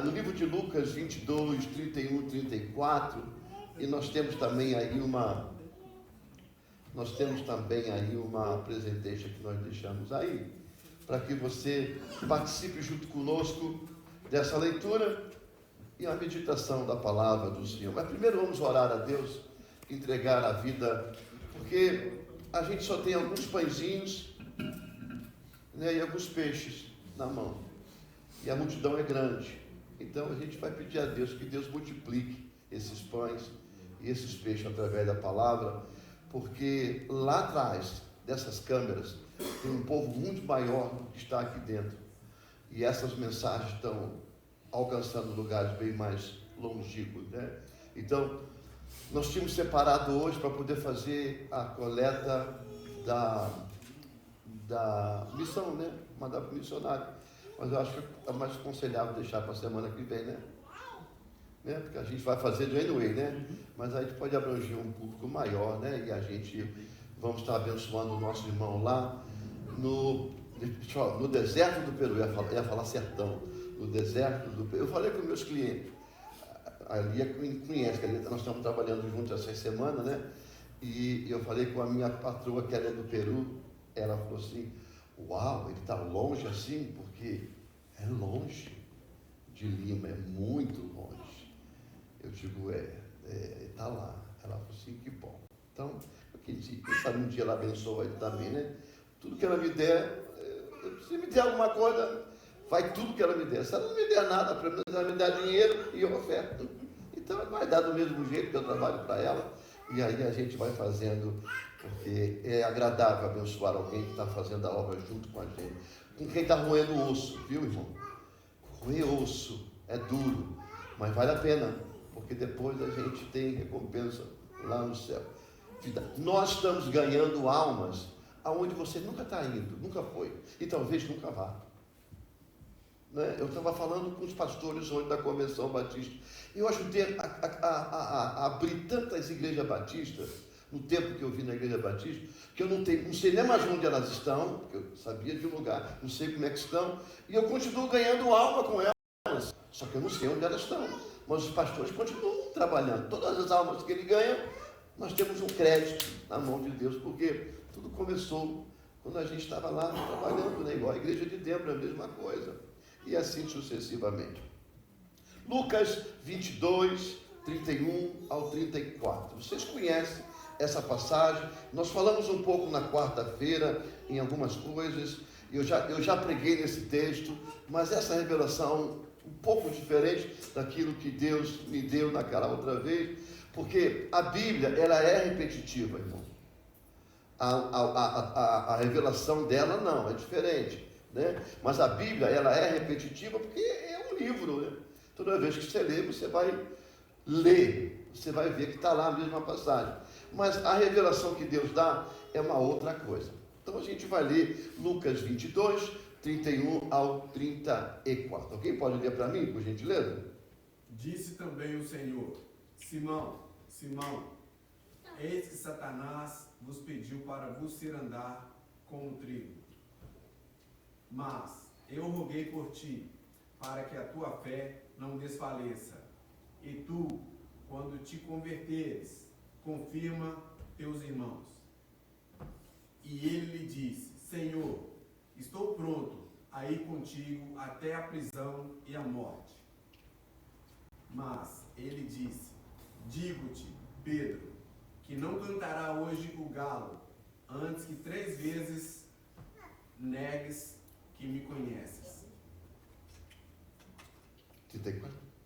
no livro de Lucas 22, 31, 34, e nós temos também aí uma presentation que nós deixamos aí, para que você participe junto conosco dessa leitura e a meditação da palavra do Senhor. Mas primeiro vamos orar a Deus, entregar a vida, porque a gente só tem alguns pãezinhos, né, e alguns peixes na mão, e a multidão é grande. Então a gente vai pedir a Deus que Deus multiplique esses pães e esses peixes através da palavra, porque lá atrás dessas câmeras tem um povo muito maior que está aqui dentro, e essas mensagens estão alcançando lugares bem mais longínquos, né? Então nós tínhamos separado hoje para poder fazer a coleta da missão, né? Mandar para o missionário. Mas eu acho que é mais aconselhável deixar para a semana que vem, né? Porque a gente vai fazer do anyway, né? Mas a gente pode abranger um público maior, né? E a gente vamos estar abençoando o nosso irmão lá no deserto do Peru. Eu ia falar sertão. No deserto do Peru. Eu falei com meus clientes. A Lia conhece, que nós estamos trabalhando juntos essa semana, né? E eu falei com a minha patroa, que ela é do Peru. Ela falou assim: uau, ele está longe assim? Porque é longe de Lima, é muito longe. Eu digo, está lá. Ela falou assim, que bom. Então, quem sabe um dia ela abençoa ele também, né? Tudo que ela me der, se me der alguma coisa, vai tudo que ela me der. Se ela não me der nada, pelo menos ela me dá dinheiro e eu oferto. Então, ela vai dar do mesmo jeito que eu trabalho para ela. E aí a gente vai fazendo, porque é agradável abençoar alguém que está fazendo a obra junto com a gente. Com quem está roendo o osso, viu, irmão? Roer osso é duro, mas vale a pena, porque depois a gente tem recompensa lá no céu. Nós estamos ganhando almas aonde você nunca está indo, nunca foi, e talvez nunca vá. Né? Eu estava falando com os pastores hoje da Convenção Batista. Eu ajudei a abrir tantas igrejas batistas, no tempo que eu vi na Igreja Batista, que eu não sei nem mais onde elas estão, porque eu sabia de um lugar, não sei como é que estão, e eu continuo ganhando alma com elas, só que eu não sei onde elas estão. Mas os pastores continuam trabalhando. Todas as almas que ele ganha, nós temos um crédito na mão de Deus, porque tudo começou quando a gente estava lá trabalhando, né? Igual a igreja de Débora, a mesma coisa. E assim sucessivamente. Lucas 22, 31 ao 34. Vocês conhecem essa passagem? Nós falamos um pouco na quarta-feira em algumas coisas. Eu já preguei nesse texto, mas essa revelação um pouco diferente daquilo que Deus me deu naquela outra vez, porque a Bíblia, ela é repetitiva, irmão. A revelação dela não, é diferente, né? Mas a Bíblia, ela é repetitiva porque é um livro, né? Toda vez que você lê, você vai ler, você vai ver que está lá a mesma passagem. Mas a revelação que Deus dá é uma outra coisa. Então a gente vai ler Lucas 22, 31 ao 34. Alguém pode ler para mim, por gentileza? Disse também o Senhor: Simão, Simão, eis que Satanás vos pediu para vos ser andar como trigo. Mas eu roguei por ti, para que a tua fé não desfaleça. E tu, quando te converteres, confirma teus irmãos. E ele lhe disse: Senhor, estou pronto a ir contigo até a prisão e a morte. Mas ele disse: digo-te, Pedro, que não cantará hoje o galo, antes que 3 vezes negues que me conheces.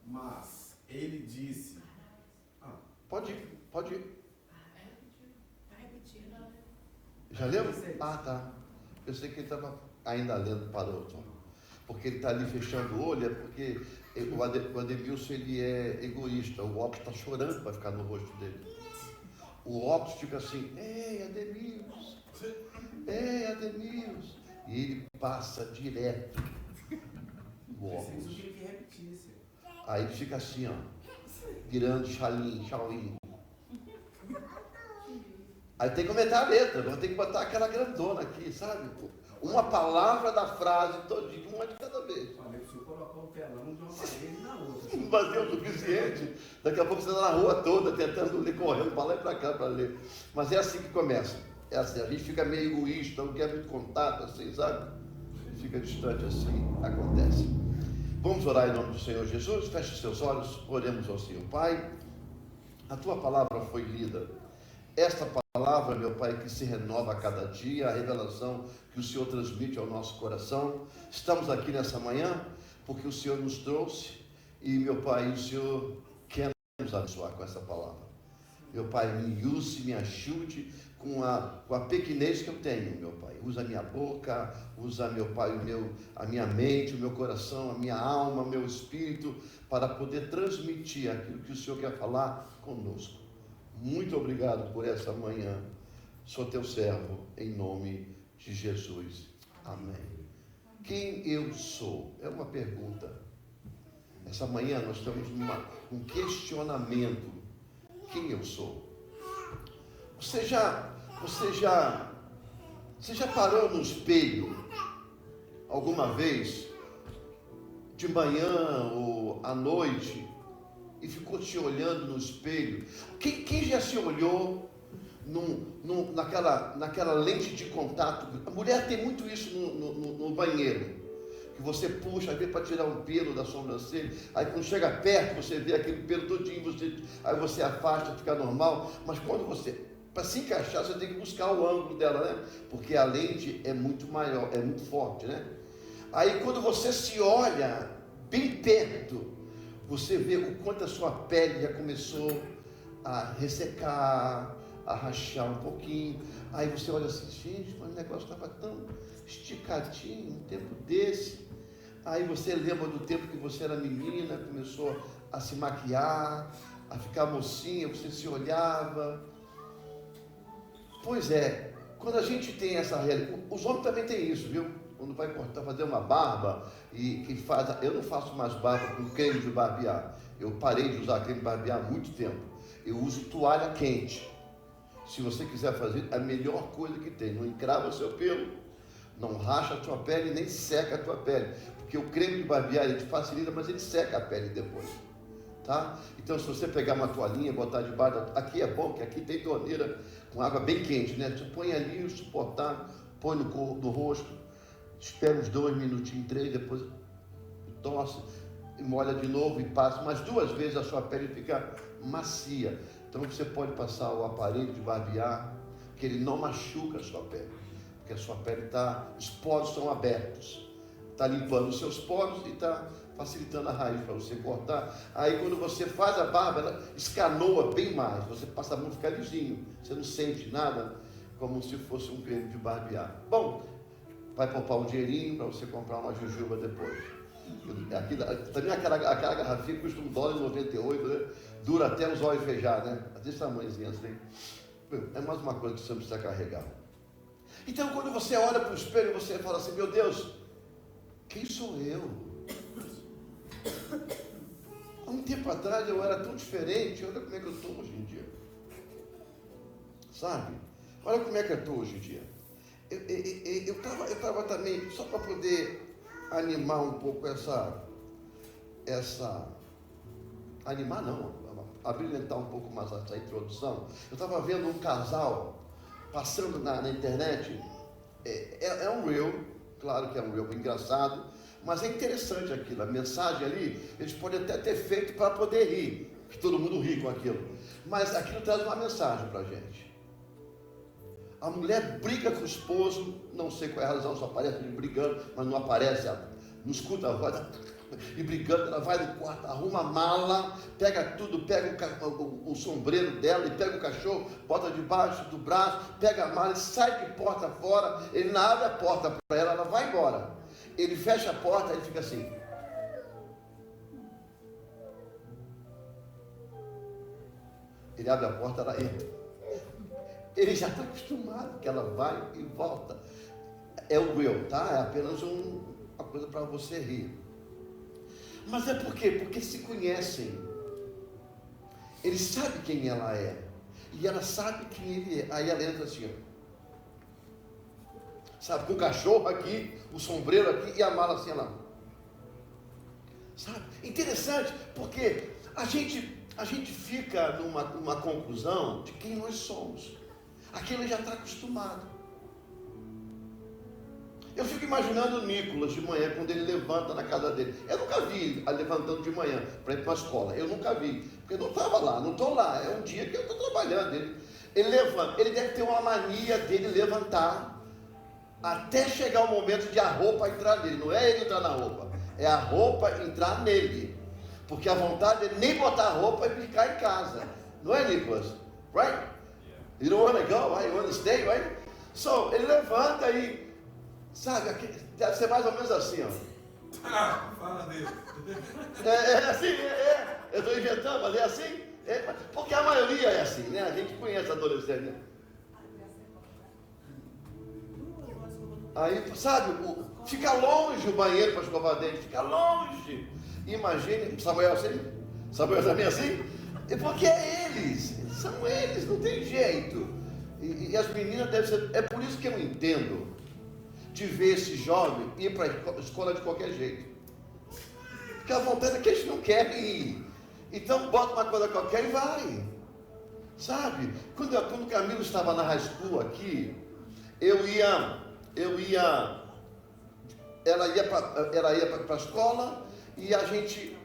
Mas ele disse... Pode ir. Está repetindo. Já leu? Ah, tá. Eu sei que ele estava ainda lendo para outro. Porque ele está ali fechando o olho, é porque o Ademilson, ele é egoísta. O óculos está chorando para ficar no rosto dele. O óculos fica assim: ei, Ademilson, ei, Ademilson. E ele passa direto o óculos. Aí ele fica assim, ó, virando Shaolin. Aí tem que aumentar a letra, vou ter que botar aquela grandona aqui, sabe? Uma palavra da frase todinha, uma de cada vez. Olha, se eu colocar um telão de uma parede, não vazia o suficiente. Daqui a pouco você está na rua toda, tentando ler, correndo para lá e para cá para ler. Mas é assim que começa. É assim, a gente fica meio egoísta, não quer muito contato, assim, sabe? Fica distante assim, acontece. Vamos orar em nome do Senhor Jesus. Feche os seus olhos, oremos ao Senhor. Pai, a tua palavra foi lida. Esta palavra, meu Pai, que se renova a cada dia, a revelação que o Senhor transmite ao nosso coração. Estamos aqui nessa manhã porque o Senhor nos trouxe e, meu Pai, o Senhor quer nos abençoar com essa palavra. Meu Pai, me use, me ajude com a pequenez que eu tenho, meu Pai. Usa a minha boca, usa, meu Pai, a minha mente, o meu coração, a minha alma, o meu espírito, para poder transmitir aquilo que o Senhor quer falar conosco. Muito obrigado por essa manhã. Sou teu servo, em nome de Jesus. Amém. Quem eu sou? É uma pergunta. Essa manhã nós estamos um questionamento. Quem eu sou? Você já parou no espelho alguma vez, de manhã ou à noite, e ficou se olhando no espelho? Quem já se olhou naquela lente de contato? A mulher tem muito isso no banheiro, que você puxa, às vezes, para tirar um pelo da sobrancelha, aí quando chega perto, você vê aquele pelo todinho, aí você afasta, fica normal, mas quando para se encaixar, você tem que buscar o ângulo dela, né? Porque a lente é muito maior, é muito forte, né? Aí quando você se olha bem perto, você vê o quanto a sua pele já começou a ressecar, a rachar um pouquinho. Aí você olha assim, gente, mas o negócio estava tão esticadinho, um tempo desse. Aí você lembra do tempo que você era menina, começou a se maquiar, a ficar mocinha, você se olhava. Pois é, quando a gente tem essa realidade, os homens também têm isso, viu? Quando vai cortar, fazer uma barba, e quem faz, eu não faço mais barba com creme de barbear. Eu parei de usar creme de barbear há muito tempo. Eu uso toalha quente. Se você quiser fazer, a melhor coisa que tem. Não encrava o seu pelo, não racha a tua pele, nem seca a tua pele. Porque o creme de barbear, ele te facilita, mas ele seca a pele depois. Tá? Então, se você pegar uma toalhinha, botar debaixo, aqui é bom, que aqui tem torneira com água bem quente, né? Você põe ali o suportável, põe no rosto, espera uns 2 minutinhos, 3, depois tosse, molha de novo e passa. Mas 2 vezes a sua pele fica macia. Então você pode passar o aparelho de barbear, que ele não machuca a sua pele, porque a sua pele os poros estão abertos. Está limpando os seus poros e está facilitando a raiz para você cortar. Aí quando você faz a barba, ela escanoa bem mais. Você passa a mão, fica lisinho. Você não sente nada, como se fosse um creme de barbear. Bom, vai poupar um dinheirinho para você comprar uma jujuba depois. Também aquela garrafinha custa $1,98, né? Dura até os olhos fechar, né? Desse tamanhozinho assim. É mais uma coisa que você precisa carregar. Então, quando você olha para o espelho, você fala assim, meu Deus, quem sou eu? Há um tempo atrás eu era tão diferente, olha como é que eu estou hoje em dia. Sabe? Olha como é que eu estou hoje em dia. Eu estava também, só para poder animar um pouco animar não, abrilhantar um pouco mais essa introdução. Eu estava vendo um casal passando na internet, é um reel, claro que é um reel engraçado, mas é interessante aquilo, a mensagem ali, eles podem até ter feito para poder rir, que todo mundo ri com aquilo, mas aquilo traz uma mensagem para a gente. A mulher briga com o esposo, não sei qual é a razão, só aparece ele brigando, mas não aparece, não escuta a voz, e brigando, ela vai no quarto, arruma a mala, pega tudo, pega o sombreiro dela e pega o cachorro, bota debaixo do braço, pega a mala e sai de porta fora, ele não abre a porta para ela, ela vai embora. Ele fecha a porta, ele fica assim. Ele abre a porta, ela entra. Ele já está acostumado que ela vai e volta. É o eu, tá? É apenas uma coisa para você rir. Mas é por quê? Porque se conhecem. Ele sabe quem ela é. E ela sabe quem ele é. Aí ela entra assim, ó. Sabe, com o cachorro aqui, o sombreiro aqui e a mala assim lá. Sabe? Interessante, porque a gente fica numa conclusão de quem nós somos. Aquilo já está acostumado. Eu fico imaginando o Nicolas de manhã, quando ele levanta na casa dele. Eu nunca vi ele levantando de manhã para ir para a escola. Eu nunca vi, porque eu não estava lá, não estou lá. É um dia que eu estou trabalhando. Ele levanta, ele deve ter uma mania dele levantar até chegar o momento de a roupa entrar nele. Não é ele entrar na roupa, é a roupa entrar nele. Porque a vontade é nem botar a roupa e ficar em casa. Não é, Nicolas? Right? You don't want to go, right? You want to stay, right? So, ele levanta e, sabe, deve ser mais ou menos assim, ó. Fala dele. É assim, eu estou inventando, mas é assim? Porque a maioria é assim, né? A gente conhece adolescente, né? Aí, sabe, fica longe o banheiro para escovar dente, fica longe. Imagine, Samuel assim? Samuel também assim? Porque é eles, são eles, não tem jeito. E as meninas devem ser, é por isso que eu entendo de ver esse jovem ir para a escola de qualquer jeito. Porque a vontade é que eles não querem ir. Então bota uma coisa qualquer e vai. Sabe? Quando o Camilo estava na high school aqui, ela ia para a escola e a gente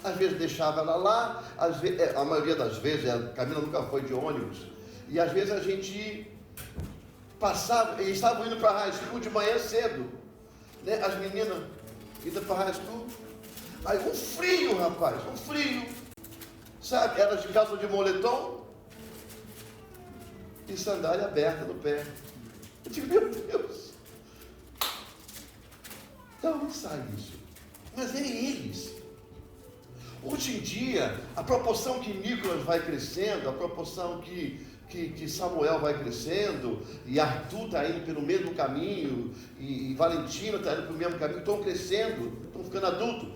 às vezes deixava ela lá, a maioria das vezes, a Camila nunca foi de ônibus, e às vezes a gente passava, eles estavam indo para a high school de manhã cedo, né? As meninas indo para a high school, aí um frio, rapaz, um frio, sabe, elas de calça de moletom e sandália aberta no pé. Eu digo, meu Deus, de onde sai isso? Mas é eles. Hoje em dia, a proporção que Nicolas vai crescendo, a proporção que Samuel vai crescendo, e Arthur está indo pelo mesmo caminho, e Valentina está indo pelo mesmo caminho, estão crescendo, estão ficando adultos.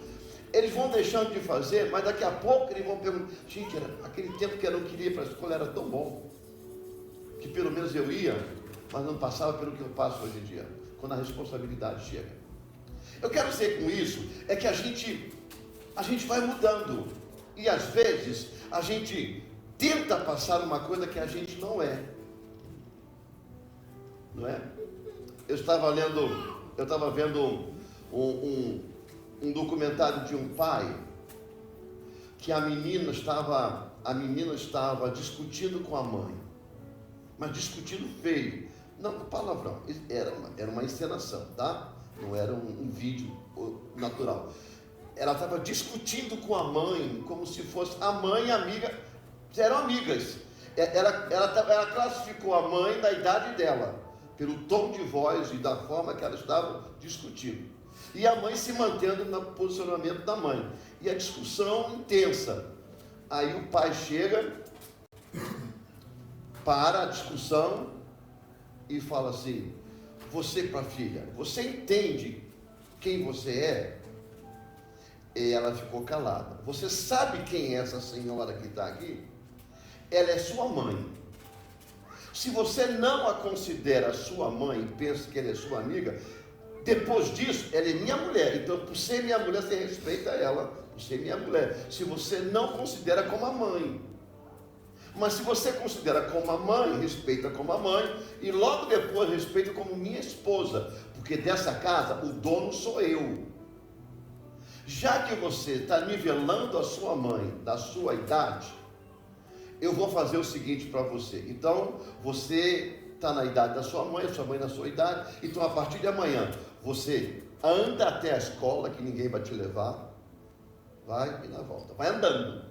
Eles vão deixando de fazer, mas daqui a pouco eles vão perguntar, gente, aquele tempo que eu não queria ir para a escola era tão bom, que pelo menos eu ia, mas não passava pelo que eu passo hoje em dia, quando a responsabilidade chega. Eu quero dizer com isso, é que a gente vai mudando, e às vezes a gente tenta passar uma coisa que a gente não é, Eu estava vendo um documentário de um pai, que a menina estava discutindo com a mãe, mas discutindo feio, não, palavrão, era uma encenação, tá? Não era um vídeo natural. Ela estava discutindo com a mãe, como se fosse a mãe e a amiga, eram amigas. Ela classificou a mãe da idade dela, pelo tom de voz e da forma que ela estava discutindo. E a mãe se mantendo no posicionamento da mãe. E a discussão intensa. Aí o pai chega, para a discussão e fala assim, você para a filha, você entende quem você é? E ela ficou calada. Você sabe quem é essa senhora que está aqui? Ela é sua mãe. Se você não a considera sua mãe e pensa que ela é sua amiga, depois disso, ela é minha mulher. Então, por ser minha mulher, você respeita ela, por ser minha mulher. Se você não considera como a mãe. Mas se você considera como a mãe, respeita como a mãe, e logo depois respeita como minha esposa, porque dessa casa o dono sou eu. Já que você está nivelando a sua mãe da sua idade, eu vou fazer o seguinte para você. Então, você está na idade da sua mãe na sua idade, então a partir de amanhã, você anda até a escola, que ninguém vai te levar, vai e na volta, vai andando.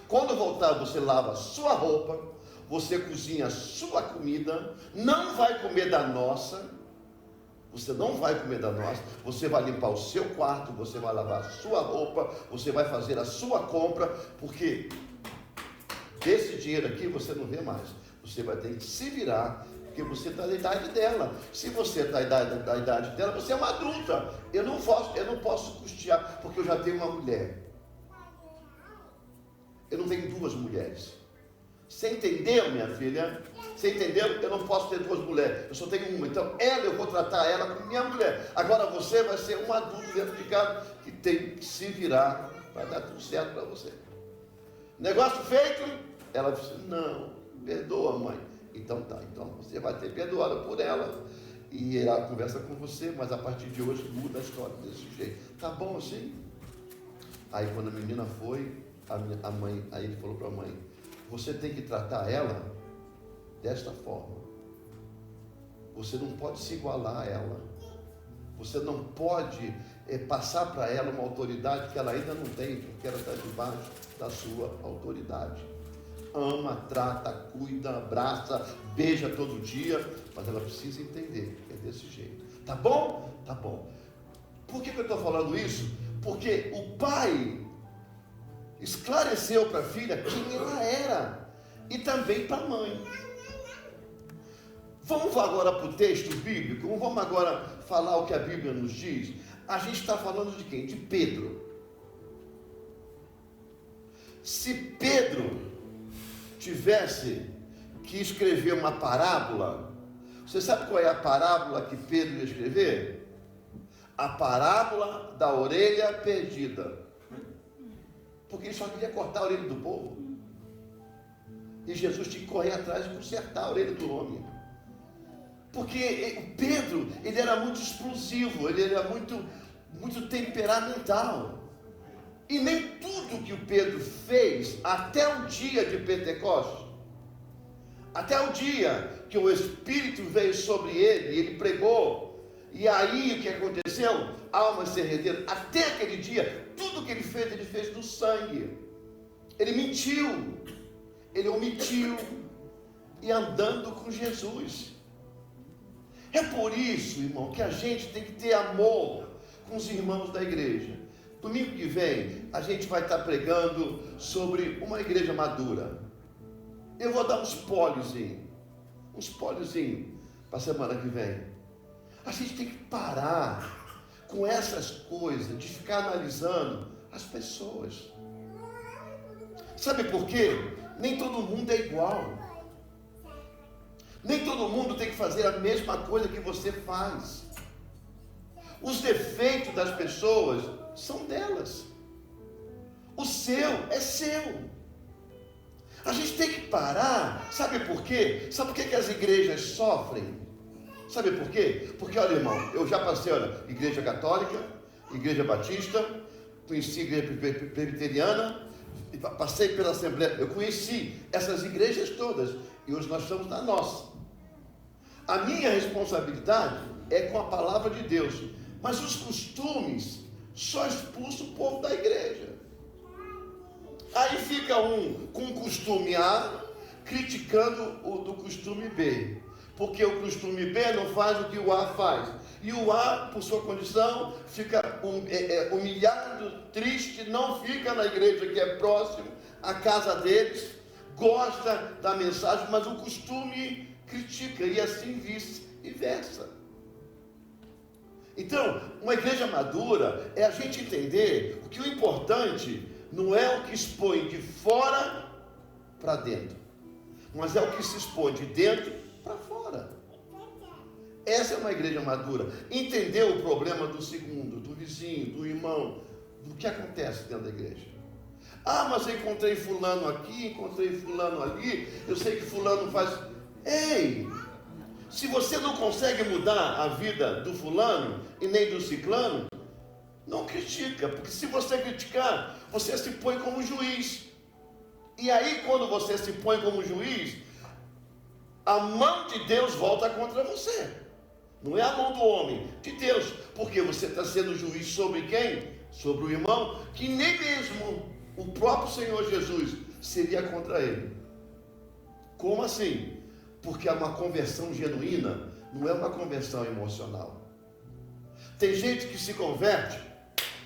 Quando voltar, você lava a sua roupa, você cozinha a sua comida, não vai comer da nossa, você não vai comer da nossa, você vai limpar o seu quarto, você vai lavar a sua roupa, você vai fazer a sua compra, porque desse dinheiro aqui você não vê mais, você vai ter que se virar, porque você está na idade dela. Se você está na idade dela, você é uma adulta. Eu não posso custear, porque eu já tenho uma mulher. Eu não tenho duas mulheres. Você entendeu, minha filha? Você entendeu? Eu não posso ter duas mulheres, eu só tenho uma. Então, eu vou tratar ela como minha mulher. Agora você vai ser um adulto dentro de casa que tem que se virar para dar tudo certo para você. Negócio feito, ela disse, não, perdoa, mãe. Então tá, então você vai ter perdoado por ela. E ela conversa com você, mas a partir de hoje muda a história desse jeito. Tá bom assim? Aí quando a menina foi, a mãe, aí ele falou para a mãe, você tem que tratar ela desta forma. Você não pode se igualar a ela. Você não pode passar para ela uma autoridade que ela ainda não tem, porque ela está debaixo da sua autoridade. Ama, trata, cuida, abraça, beija todo dia, mas ela precisa entender que é desse jeito. Tá bom? Tá bom. Por que eu estou falando isso? Porque o pai esclareceu para a filha quem ela era e também para a mãe. Vamos agora para o texto bíblico, vamos agora falar o que a Bíblia nos diz. A gente está falando de quem? De Pedro. Se Pedro tivesse que escrever uma parábola, você sabe qual é a parábola que Pedro ia escrever? A parábola da orelha perdida. Porque ele só queria cortar a orelha do povo. E Jesus tinha que correr atrás e consertar a orelha do homem. Porque o Pedro, ele era muito explosivo, ele era muito temperamental. E nem tudo que o Pedro fez até o dia de Pentecostes, até o dia que o Espírito veio sobre ele, e ele pregou, e aí o que aconteceu? Almas se renderam. Até aquele dia, tudo que ele fez no sangue. Ele mentiu, ele omitiu, e andando com Jesus. É por isso, irmão, que a gente tem que ter amor com os irmãos da igreja. Domingo que vem, a gente vai estar pregando sobre uma igreja madura. Eu vou dar um spoilerzinho para a semana que vem. A gente tem que parar com essas coisas, de ficar analisando as pessoas. Sabe por quê? Nem todo mundo é igual. Nem todo mundo tem que fazer a mesma coisa que você faz. Os defeitos das pessoas são delas. O seu é seu. A gente tem que parar. Sabe por quê? Sabe por que as igrejas sofrem? Sabe por quê? Porque, olha, irmão, eu já passei, olha, igreja católica, igreja batista, conheci a igreja presbiteriana, passei pela Assembleia, eu conheci essas igrejas todas, e hoje nós estamos na nossa. A minha responsabilidade é com a palavra de Deus, mas os costumes só expulsam o povo da igreja. Aí fica um com o costume A criticando o do costume B, porque o costume B não faz o que o A faz, e o A, por sua condição, fica humilhado, triste, não fica na igreja que é próximo à casa deles, gosta da mensagem, mas o costume critica, e assim vice-versa. Então, uma igreja madura é a gente entender que o importante não é o que expõe de fora para dentro, mas é o que se expõe de dentro para fora. Essa é uma igreja madura. Entender o problema do segundo, do vizinho, do irmão, do que acontece dentro da igreja. Ah, mas eu encontrei fulano aqui, encontrei fulano ali, eu sei que fulano faz... Ei, se você não consegue mudar a vida do fulano e nem do ciclano, não critica, porque se você criticar, você se põe como juiz. E aí, quando você se põe como juiz, a mão de Deus volta contra você. Não é a mão do homem, de Deus. Porque você está sendo juiz sobre quem? Sobre o irmão, que nem mesmo o próprio Senhor Jesus seria contra ele. Como assim? Porque uma conversão genuína não é uma conversão emocional. Tem gente que se converte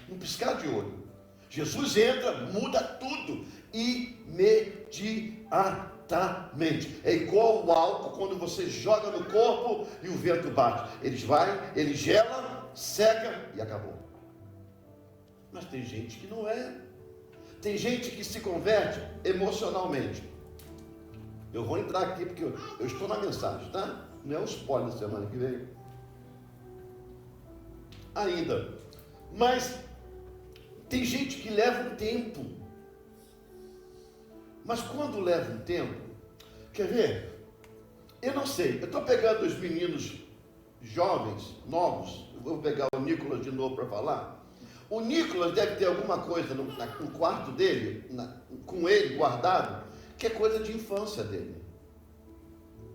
num piscar de olho. Jesus entra, muda tudo imediatamente. É igual o álcool quando você joga no corpo e o vento bate. Ele gela, seca e acabou. Mas tem gente que não é. Tem gente que se converte emocionalmente. Eu vou entrar aqui porque eu estou na mensagem, tá? Não é um spoiler da semana que vem. Ainda. Mas tem gente que leva um tempo. Mas quando leva um tempo, quer ver? Eu não sei. Eu estou pegando os meninos jovens, novos. Eu vou pegar o Nicolas de novo para falar. O Nicolas deve ter alguma coisa no quarto dele, com ele guardado, que é coisa de infância dele.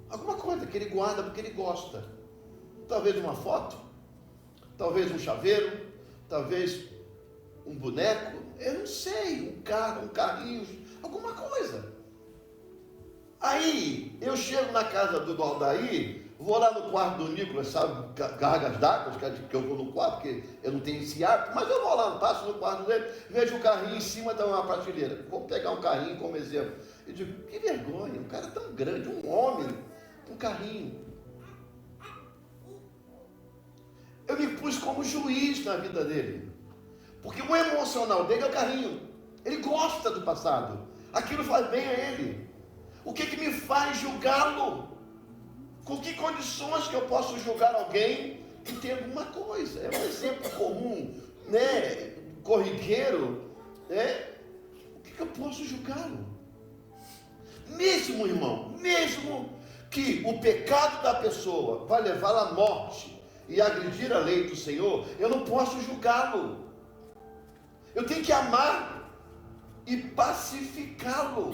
Alguma coisa que ele guarda porque ele gosta. Talvez uma foto, talvez um chaveiro, talvez um boneco, eu não sei, um carro, um carrinho, alguma coisa. Aí, eu chego na casa do Aldair, vou lá no quarto do Nicolas, sabe, cargas d'água, que eu vou no quarto, porque eu não tenho esse hábito, mas eu vou lá, passo no quarto dele, vejo o carrinho em cima de uma prateleira. Vou pegar um carrinho como exemplo. Eu digo, que vergonha, um cara tão grande, um homem, um carrinho. Eu me pus como juiz na vida dele, porque o emocional dele é o carrinho. Ele gosta do passado, aquilo faz bem a ele. O que me faz julgá-lo? Com que condições que eu posso julgar alguém que tem alguma coisa? É um exemplo comum, né? Corriqueiro, né? O que eu posso julgá-lo? Mesmo, irmão, mesmo que o pecado da pessoa vai levá-la à morte e agredir a lei do Senhor, eu não posso julgá-lo. Eu tenho que amar e pacificá-lo.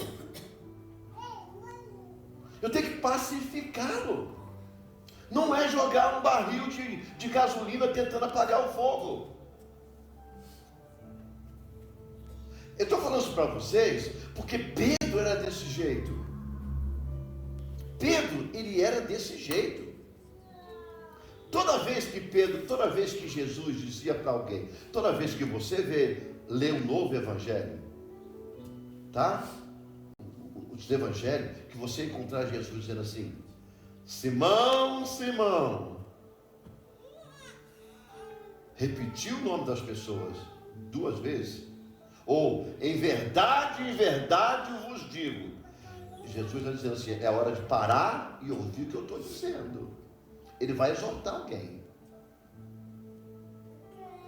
Eu tenho que pacificá-lo. Não é jogar um barril de gasolina tentando apagar o fogo. Eu estou falando isso para vocês porque Pedro era desse jeito. Pedro, ele era desse jeito. Toda vez que Jesus dizia para alguém, toda vez que você lê um novo evangelho, tá? Os evangelhos, que você encontrar Jesus dizendo assim: Simão, Simão. Repetiu o nome das pessoas 2 vezes. Ou, em verdade vos digo. Jesus está dizendo assim: é hora de parar e ouvir o que eu estou dizendo. Ele vai exortar alguém.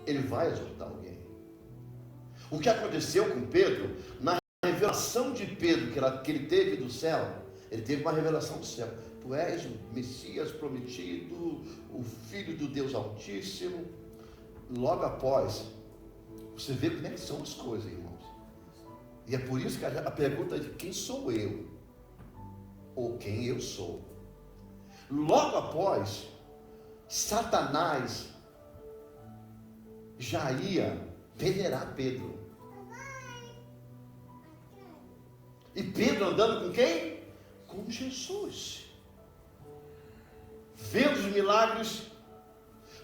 Ele vai exortar alguém. O que aconteceu com Pedro, na revelação de Pedro que ele teve do céu, ele teve uma revelação do céu. Tu és o Messias prometido, o Filho do Deus Altíssimo. Logo após, você vê como é que são as coisas, irmãos. E é por isso que a pergunta é de quem sou eu? Ou quem eu sou? Logo após, Satanás já ia venerar Pedro. E Pedro andando com quem? Com Jesus. Vendo os milagres,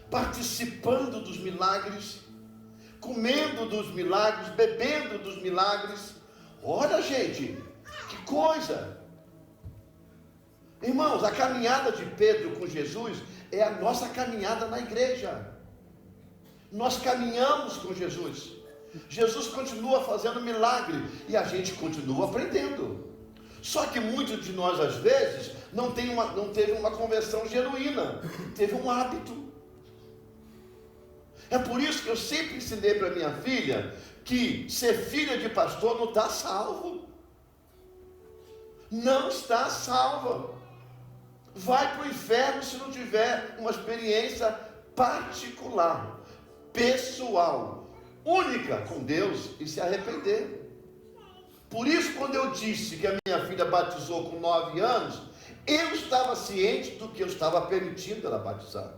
participando dos milagres, comendo dos milagres, bebendo dos milagres. Olha, gente, que coisa! Irmãos, a caminhada de Pedro com Jesus é a nossa caminhada na igreja. Nós caminhamos com Jesus. Jesus continua fazendo milagre e a gente continua aprendendo. Só que muitos de nós, às vezes, não teve uma conversão genuína, teve um hábito. É por isso que eu sempre ensinei para minha filha que ser filha de pastor não está salvo. Não está salva. Vai para o inferno se não tiver uma experiência particular, pessoal, única com Deus e se arrepender. Por isso, quando eu disse que a minha filha batizou com 9 anos, eu estava ciente do que eu estava permitindo ela batizar.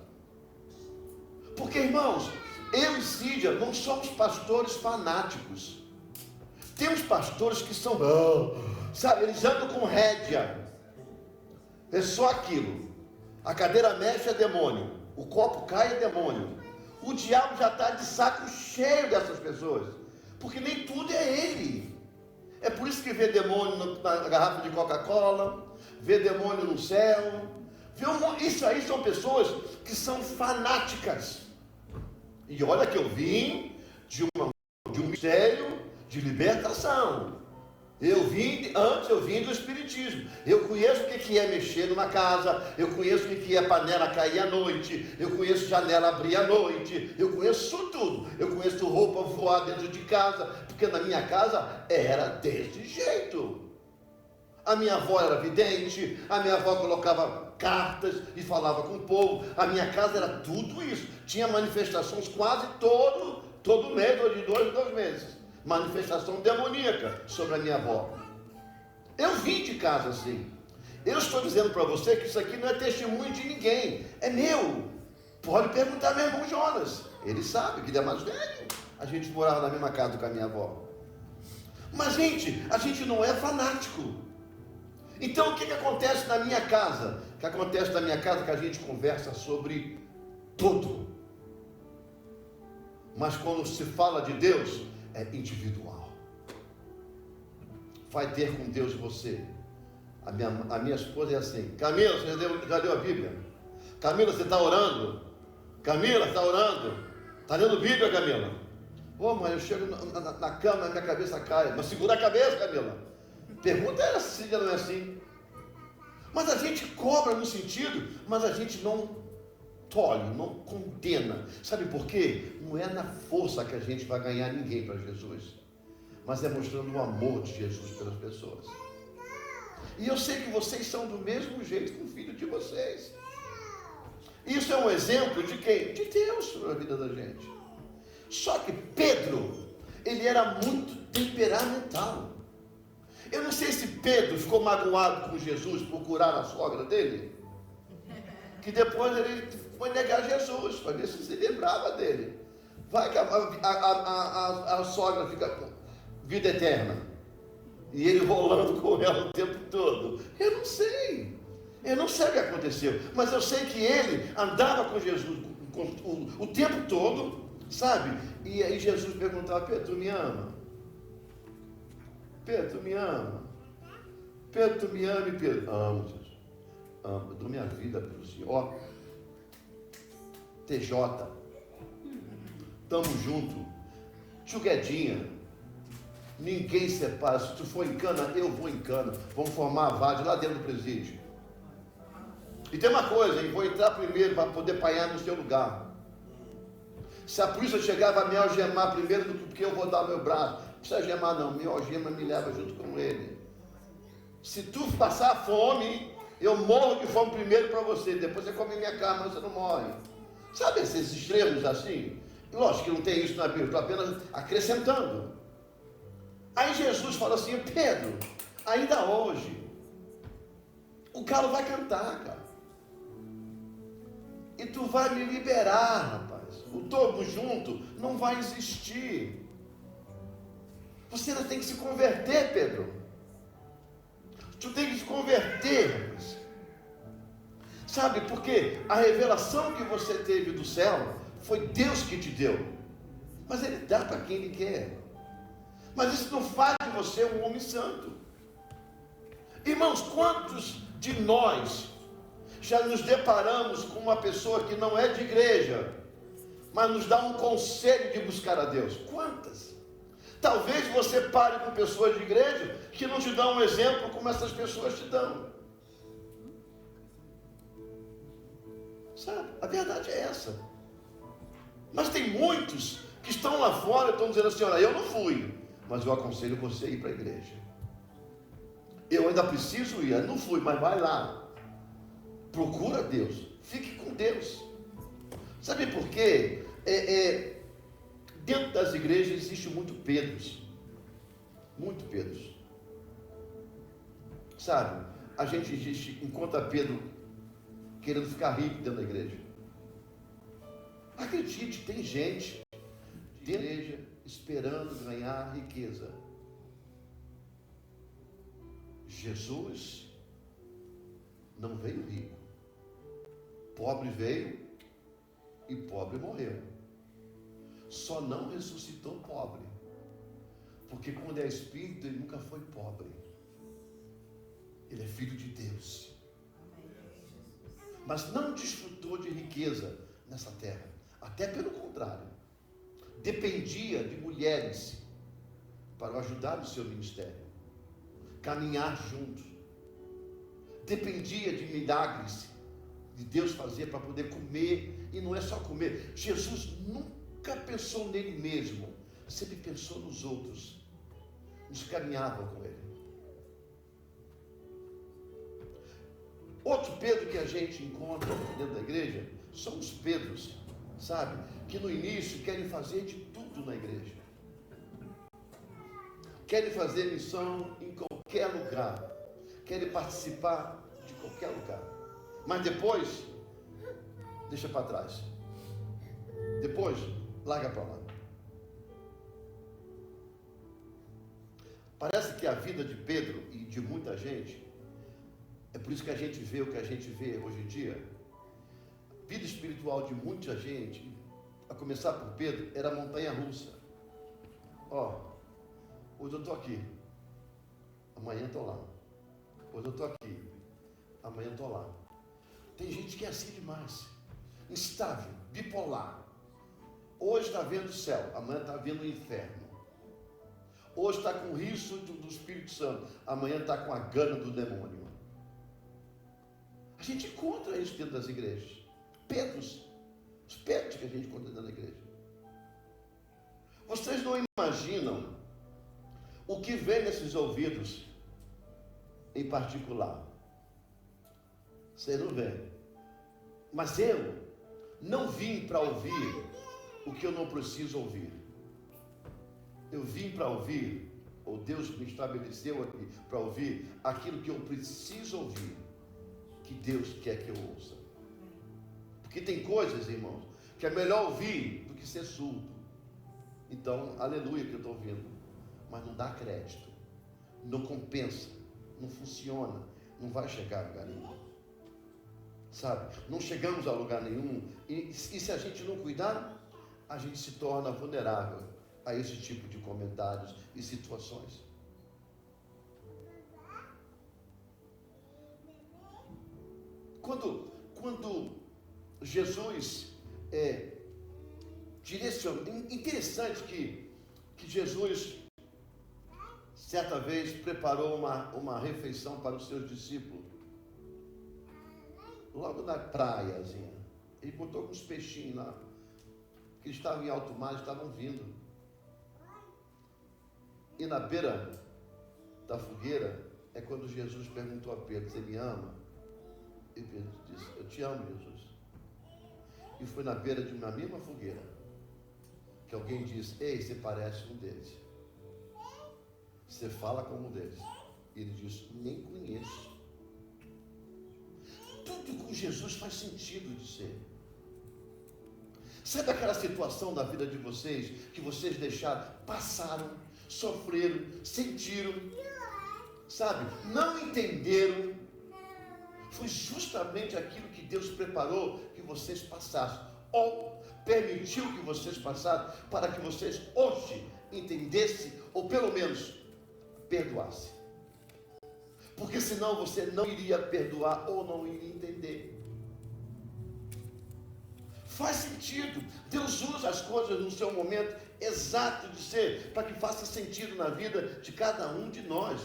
Porque, irmãos, eu e Cídia não somos pastores fanáticos. Temos pastores que são, sabe, eles andam com rédea. É só aquilo. A cadeira mexe é demônio. O copo cai é demônio. O diabo já está de saco cheio dessas pessoas. Porque nem tudo é ele. É por isso que vê demônio na garrafa de Coca-Cola, vê demônio no céu. Isso aí são pessoas que são fanáticas. E olha que eu vim de um mistério de libertação. Antes eu vim do Espiritismo. Eu conheço o que é mexer numa casa, eu conheço o que é panela cair à noite, eu conheço janela abrir à noite, eu conheço isso tudo. Eu conheço roupa voar dentro de casa, porque na minha casa era desse jeito. A minha avó era vidente, a minha avó colocava cartas e falava com o povo. A minha casa era tudo isso. Tinha manifestações quase todo mês, ou de 2 em 2 meses. Manifestação demoníaca sobre a minha avó. Eu vim de casa assim. Eu estou dizendo para você que isso aqui não é testemunho de ninguém, é meu. Pode perguntar ao meu irmão Jonas, ele sabe que ele é mais velho. A gente morava na mesma casa com a minha avó. Mas gente, a gente não é fanático. Então o que acontece na minha casa? O que acontece na minha casa é que a gente conversa sobre tudo. Mas quando se fala de Deus, é individual. Vai ter com Deus você. A minha esposa é assim: Camila, você já leu a Bíblia? Camila, você está orando? Camila, está orando? Está lendo Bíblia, Camila? Ô, mãe, eu chego na cama, minha cabeça cai. Mas segura a cabeça, Camila. Pergunta ela se não é assim. Mas a gente cobra no sentido, mas a gente não tolhe, não condena. Sabe por quê? Não é na força que a gente vai ganhar ninguém para Jesus, mas é mostrando o amor de Jesus pelas pessoas. E eu sei que vocês são do mesmo jeito com o filho de vocês. Isso é um exemplo de quem? De Deus na vida da gente. Só que Pedro, ele era muito temperamental. Eu não sei se Pedro ficou magoado com Jesus por curar a sogra dele, que depois ele foi negar Jesus, para ver se lembrava dele. Vai que a sogra fica com vida eterna, e ele rolando com ela o tempo todo. Eu não sei o que aconteceu, mas eu sei que ele andava com Jesus o tempo todo, sabe? E aí Jesus perguntava: Pedro, tu me ama? Pedro, tu me ama? Pedro, tu me ama? E Pedro: amo, Jesus. Amo, eu dou minha vida pelo Senhor. TJ, tamo junto. Tio Guedinha, ninguém separa. Se tu for em cana, eu vou em cana. Vamos formar a VAD lá dentro do presídio. E tem uma coisa, eu vou entrar primeiro para poder apanhar no seu lugar. Se a polícia chegar, vai me algemar primeiro do que eu vou dar meu braço. Não precisa algemar não, me algema, me leva junto com ele. Se tu passar fome, eu morro de fome primeiro para você, depois você come minha carne, mas você não morre. Sabe esses extremos assim? Lógico que não tem isso na Bíblia, estou apenas acrescentando. Aí Jesus fala assim: Pedro, ainda hoje, o galo vai cantar, cara. E tu vai me liberar, rapaz. O todo junto não vai existir. Você ainda tem que se converter, Pedro. Tu tem que se converter, rapaz. Sabe, porque a revelação que você teve do céu foi Deus que te deu. Mas Ele dá para quem Ele quer. Mas isso não faz de você um homem santo. Irmãos, quantos de nós já nos deparamos com uma pessoa que não é de igreja, mas nos dá um conselho de buscar a Deus? Quantas? Talvez você pare com pessoas de igreja que não te dão um exemplo como essas pessoas te dão. Sabe? A verdade é essa. Mas tem muitos que estão lá fora e estão dizendo assim: olha, eu não fui, mas eu aconselho você a ir para a igreja. Eu ainda preciso ir, eu não fui, mas vai lá. Procura Deus, fique com Deus. Sabe por quê? Dentro das igrejas existe muito Pedros. Muito Pedros. Sabe? A gente encontra Pedro querendo ficar rico dentro da igreja. Acredite, tem gente dentro da igreja esperando ganhar riqueza. Jesus não veio rico. Pobre veio e pobre morreu. Só não ressuscitou pobre. Porque quando é espírito, ele nunca foi pobre. Ele é filho de Deus. Mas não desfrutou de riqueza nessa terra. Até pelo contrário. Dependia de mulheres para ajudar no seu ministério. caminhar juntos. Dependia de milagres de Deus fazer para poder comer, e não é só comer. Jesus nunca pensou nele mesmo, sempre pensou nos outros, nos caminhava com ele. Outro Pedro que a gente encontra dentro da igreja são os Pedros, sabe, que no início querem fazer de tudo na igreja, querem fazer missão em qualquer lugar, querem participar de qualquer lugar, mas depois deixa para trás, depois larga para lá. Parece que a vida de Pedro e de muita gente, é por isso que a gente vê o que a gente vê hoje em dia, a vida espiritual de muita gente, a começar por Pedro, era montanha-russa. Hoje eu estou aqui, amanhã estou lá. Hoje eu estou aqui, amanhã estou lá. Tem gente que é assim demais, instável, bipolar. Hoje está vendo o céu, amanhã está vendo o inferno. Hoje está com o riso do Espírito Santo, amanhã está com a gana do demônio. A gente encontra isso dentro das igrejas. Os Pedros que a gente encontra dentro da igreja. Vocês não imaginam o que vem nesses ouvidos em particular. Vocês não veem. Mas eu não vim para ouvir o que eu não preciso ouvir. Eu vim para ouvir, ou Deus me estabeleceu aqui para ouvir aquilo que eu preciso ouvir, que Deus quer que eu ouça. Porque tem coisas, irmãos, que é melhor ouvir do que ser surdo. Então, aleluia que eu estou ouvindo, mas não dá crédito, não compensa, não funciona, não vai chegar a lugar nenhum. Sabe? Não chegamos a lugar nenhum, e se a gente não cuidar, a gente se torna vulnerável a esse tipo de comentários e situações. Quando Jesus direciona, interessante que Jesus certa vez preparou uma refeição para os seus discípulos, logo na praiazinha. Ele botou uns peixinhos lá, que eles estavam em alto mar, estavam vindo. E na beira da fogueira é quando Jesus perguntou a Pedro: você me ama? E Pedro disse: eu te amo, Jesus. E foi na beira de uma mesma fogueira que alguém disse: ei, você parece um deles, você fala como um deles. E ele disse: nem conheço. Tudo com Jesus faz sentido de ser. Sabe aquela situação da vida de vocês que vocês deixaram, passaram, sofreram, sentiram, sabe, não entenderam? Foi justamente aquilo que Deus preparou que vocês passassem, ou permitiu que vocês passassem, para que vocês hoje entendessem, ou pelo menos perdoassem. Porque senão você não iria perdoar ou não iria entender. Faz sentido. Deus usa as coisas no seu momento exato de ser, para que faça sentido na vida de cada um de nós.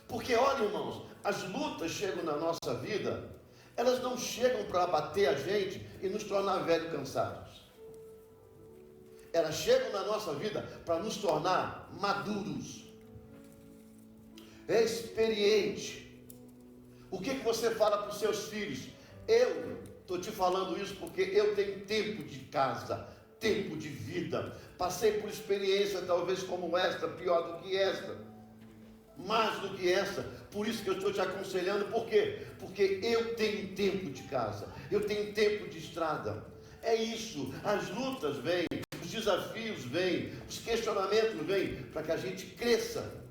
Porque olha, irmãos, as lutas chegam na nossa vida, elas não chegam para abater a gente e nos tornar velhos cansados. Elas chegam na nossa vida para nos tornar maduros, experientes. O que você fala para os seus filhos? Eu estou te falando isso porque eu tenho tempo de casa, tempo de vida, passei por experiência talvez como esta, pior do que esta, mais do que essa. Por isso que eu estou te aconselhando. Por quê? Porque eu tenho tempo de casa, eu tenho tempo de estrada. É isso, as lutas vêm, os desafios vêm, os questionamentos vêm, para que a gente cresça.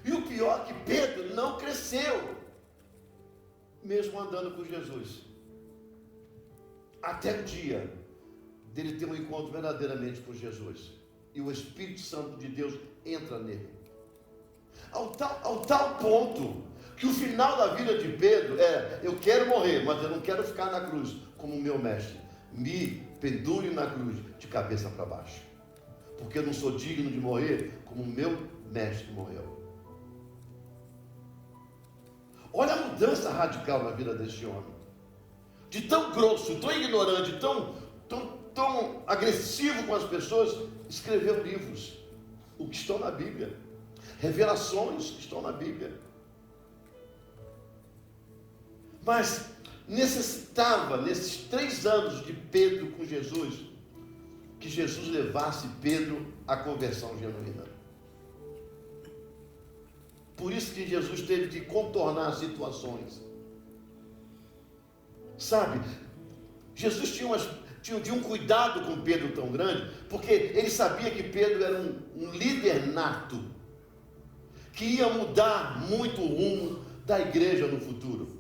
E o pior é que Pedro não cresceu, mesmo andando com Jesus, até o dia dele ter um encontro verdadeiramente com Jesus, e o Espírito Santo de Deus entra nele, ao tal ponto, que o final da vida de Pedro é: eu quero morrer, mas eu não quero ficar na cruz como o meu mestre, me pendure na cruz de cabeça para baixo, porque eu não sou digno de morrer como o meu mestre morreu. Olha a mudança radical na vida desse homem. De tão grosso, tão ignorante, tão agressivo com as pessoas, escreveu livros, o que estão na Bíblia, revelações que estão na Bíblia. Mas necessitava, nesses 3 anos de Pedro com Jesus, que Jesus levasse Pedro à conversão genuína. Por isso que Jesus teve de contornar situações. Sabe, Jesus tinha um cuidado com Pedro tão grande, porque ele sabia que Pedro era um líder nato, que ia mudar muito o rumo da igreja no futuro.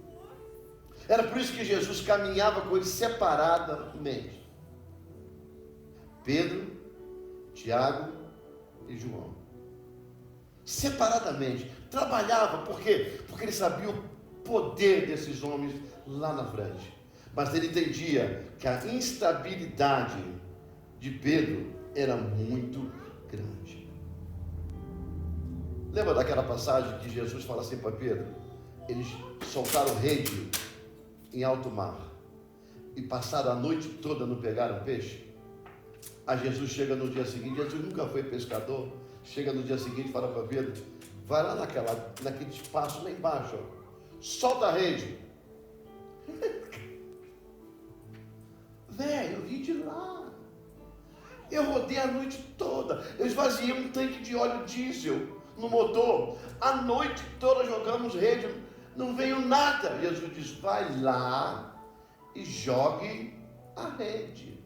Era por isso que Jesus caminhava com ele separadamente. Pedro, Tiago e João. Separadamente. Trabalhava, por quê? Porque ele sabia o poder desses homens lá na frente. Mas ele entendia que a instabilidade de Pedro era muito grande. Lembra daquela passagem que Jesus fala assim para Pedro? Eles soltaram rede em alto mar e passaram a noite toda não pegaram peixe. Aí Jesus chega no dia seguinte, Jesus nunca foi pescador, chega no dia seguinte e fala para Pedro, vai lá naquele espaço lá embaixo, ó, solta a rede. Velho, eu vim de lá, eu rodei a noite toda, eu esvaziei um tanque de óleo diesel no motor, a noite toda jogamos rede, não veio nada. Jesus diz, vai lá e jogue a rede.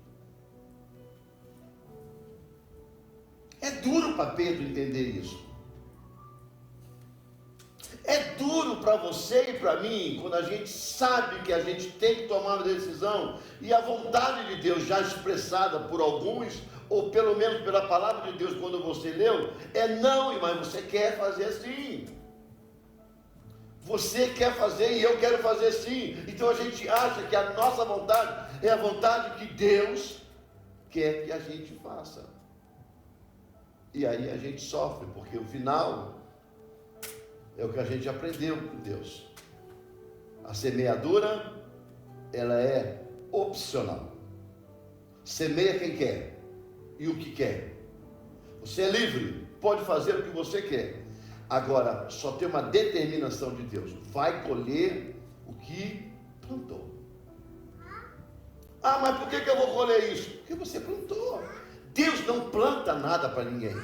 É duro para Pedro entender isso. É duro para você e para mim, quando a gente sabe que a gente tem que tomar uma decisão, e a vontade de Deus já expressada por alguns, ou pelo menos pela palavra de Deus quando você leu, é não, mas você quer fazer assim. Você quer fazer e eu quero fazer sim. Então a gente acha que a nossa vontade é a vontade que Deus quer que a gente faça. E aí a gente sofre, porque o final é o que a gente aprendeu com Deus. A semeadura, ela é opcional. Semeia quem quer e o que quer. Você é livre, pode fazer o que você quer. Agora, só tem uma determinação de Deus. Vai colher o que plantou. Ah, mas por que eu vou colher isso? Porque você plantou. Deus não planta nada para ninguém.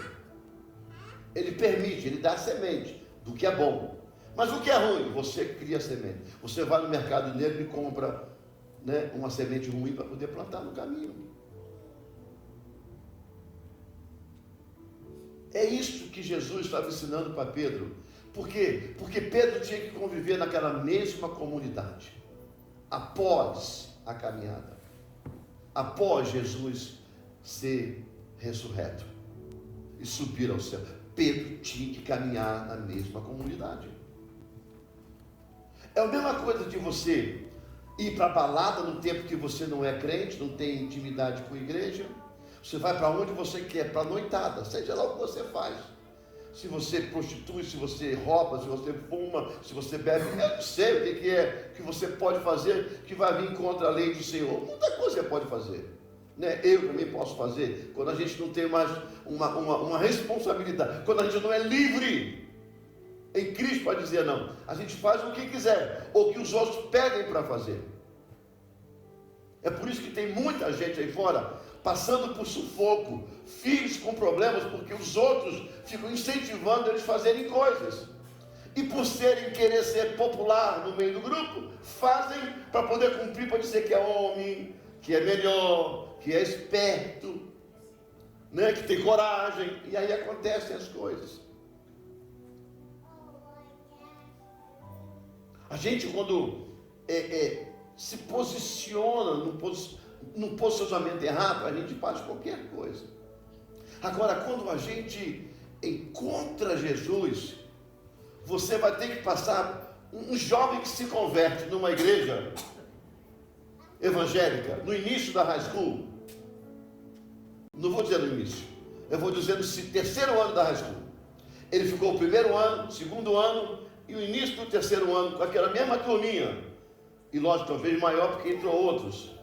Ele permite, ele dá semente do que é bom. Mas o que é ruim? Você cria semente. Você vai no mercado negro e compra, né, uma semente ruim para poder plantar no caminho. É isso que Jesus estava ensinando para Pedro. Por quê? Porque Pedro tinha que conviver naquela mesma comunidade. Após a caminhada. Após Jesus ser ressurreto e subir ao céu. Pedro tinha que caminhar na mesma comunidade. É a mesma coisa de você ir para a balada no tempo que você não é crente, não tem intimidade com a igreja. Você vai para onde você quer, para a noitada, seja lá o que você faz. Se você prostitui, se você rouba, se você fuma, se você bebe, eu não sei o que é que você pode fazer que vai vir contra a lei do Senhor. Muita coisa você pode fazer, né? Eu também posso fazer, quando a gente não tem mais uma responsabilidade, quando a gente não é livre em Cristo para dizer não. A gente faz o que quiser, ou o que os outros pedem para fazer. É por isso que tem muita gente aí fora passando por sufoco, filhos com problemas, porque os outros ficam incentivando eles a fazerem coisas. E por querer ser popular no meio do grupo, fazem para poder cumprir, para dizer que é homem, que é melhor, que é esperto, né, que tem coragem, e aí acontecem as coisas. A gente, quando se posiciona num posicionamento errado, a gente faz qualquer coisa. Agora, quando a gente encontra Jesus, você vai ter que passar. Um jovem que se converte numa igreja evangélica, no início da high school, não vou dizer no início, eu vou dizer no terceiro ano da high school. Ele ficou o primeiro ano, segundo ano e o início do terceiro ano com aquela mesma turminha. E lógico, talvez maior porque entrou outros.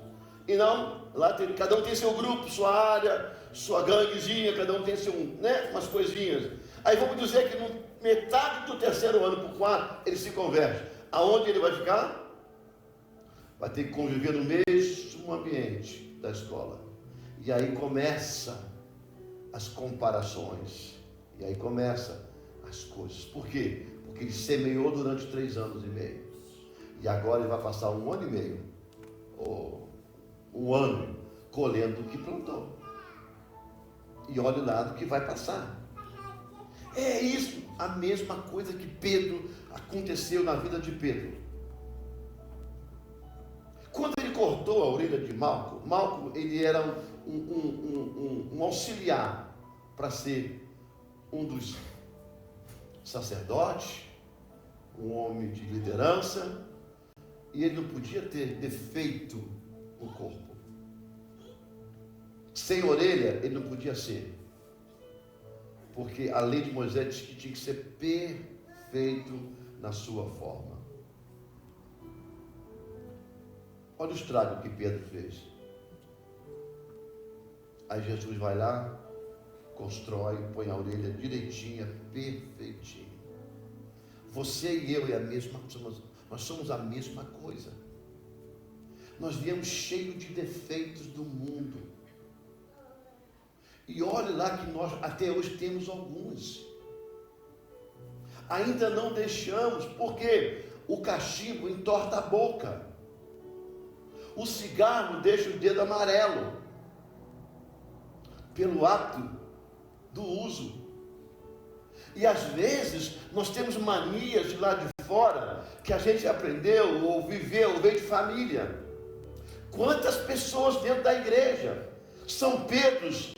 E não, lá cada um tem seu grupo, sua área, sua ganguezinha, cada um tem seu, né, umas coisinhas. Aí vamos dizer que no metade do terceiro ano para o quarto, ele se converte. Aonde ele vai ficar? Vai ter que conviver no mesmo ambiente da escola. E aí começa as comparações. E aí começa as coisas. Por quê? Porque ele semeou durante 3 anos e meio. E agora ele vai passar 1 ano e meio. Ou 1 ano colhendo o que plantou. E olha lá do que vai passar. É isso, a mesma coisa que Pedro aconteceu na vida de Pedro. Quando ele cortou a orelha de Malco, Malco ele era um auxiliar para ser um dos sacerdotes, um homem de liderança, e ele não podia ter defeito no corpo. Sem orelha ele não podia ser, porque a lei de Moisés diz que tinha que ser perfeito na sua forma. Olha o estrago que Pedro fez. Aí Jesus vai lá, constrói, põe a orelha direitinha, perfeitinha. Você e eu é a mesma, nós somos a mesma coisa. Nós viemos cheios de defeitos do mundo. E olhe lá que nós até hoje temos alguns. Ainda não deixamos, porque o cachimbo entorta a boca. O cigarro deixa o dedo amarelo. Pelo hábito do uso. E às vezes nós temos manias de lá de fora que a gente aprendeu ou viveu, ou veio de família. Quantas pessoas dentro da igreja são Pedros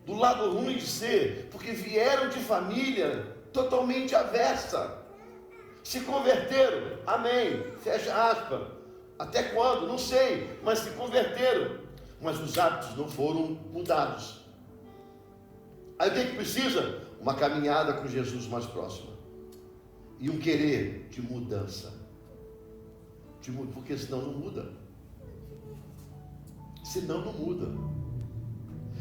do lado ruim de ser, porque vieram de família totalmente aversa, se converteram, amém, fecha aspas, até quando? Não sei, mas se converteram, mas os hábitos não foram mudados. Aí o que precisa? Uma caminhada com Jesus mais próxima, e um querer de mudança, porque senão não muda,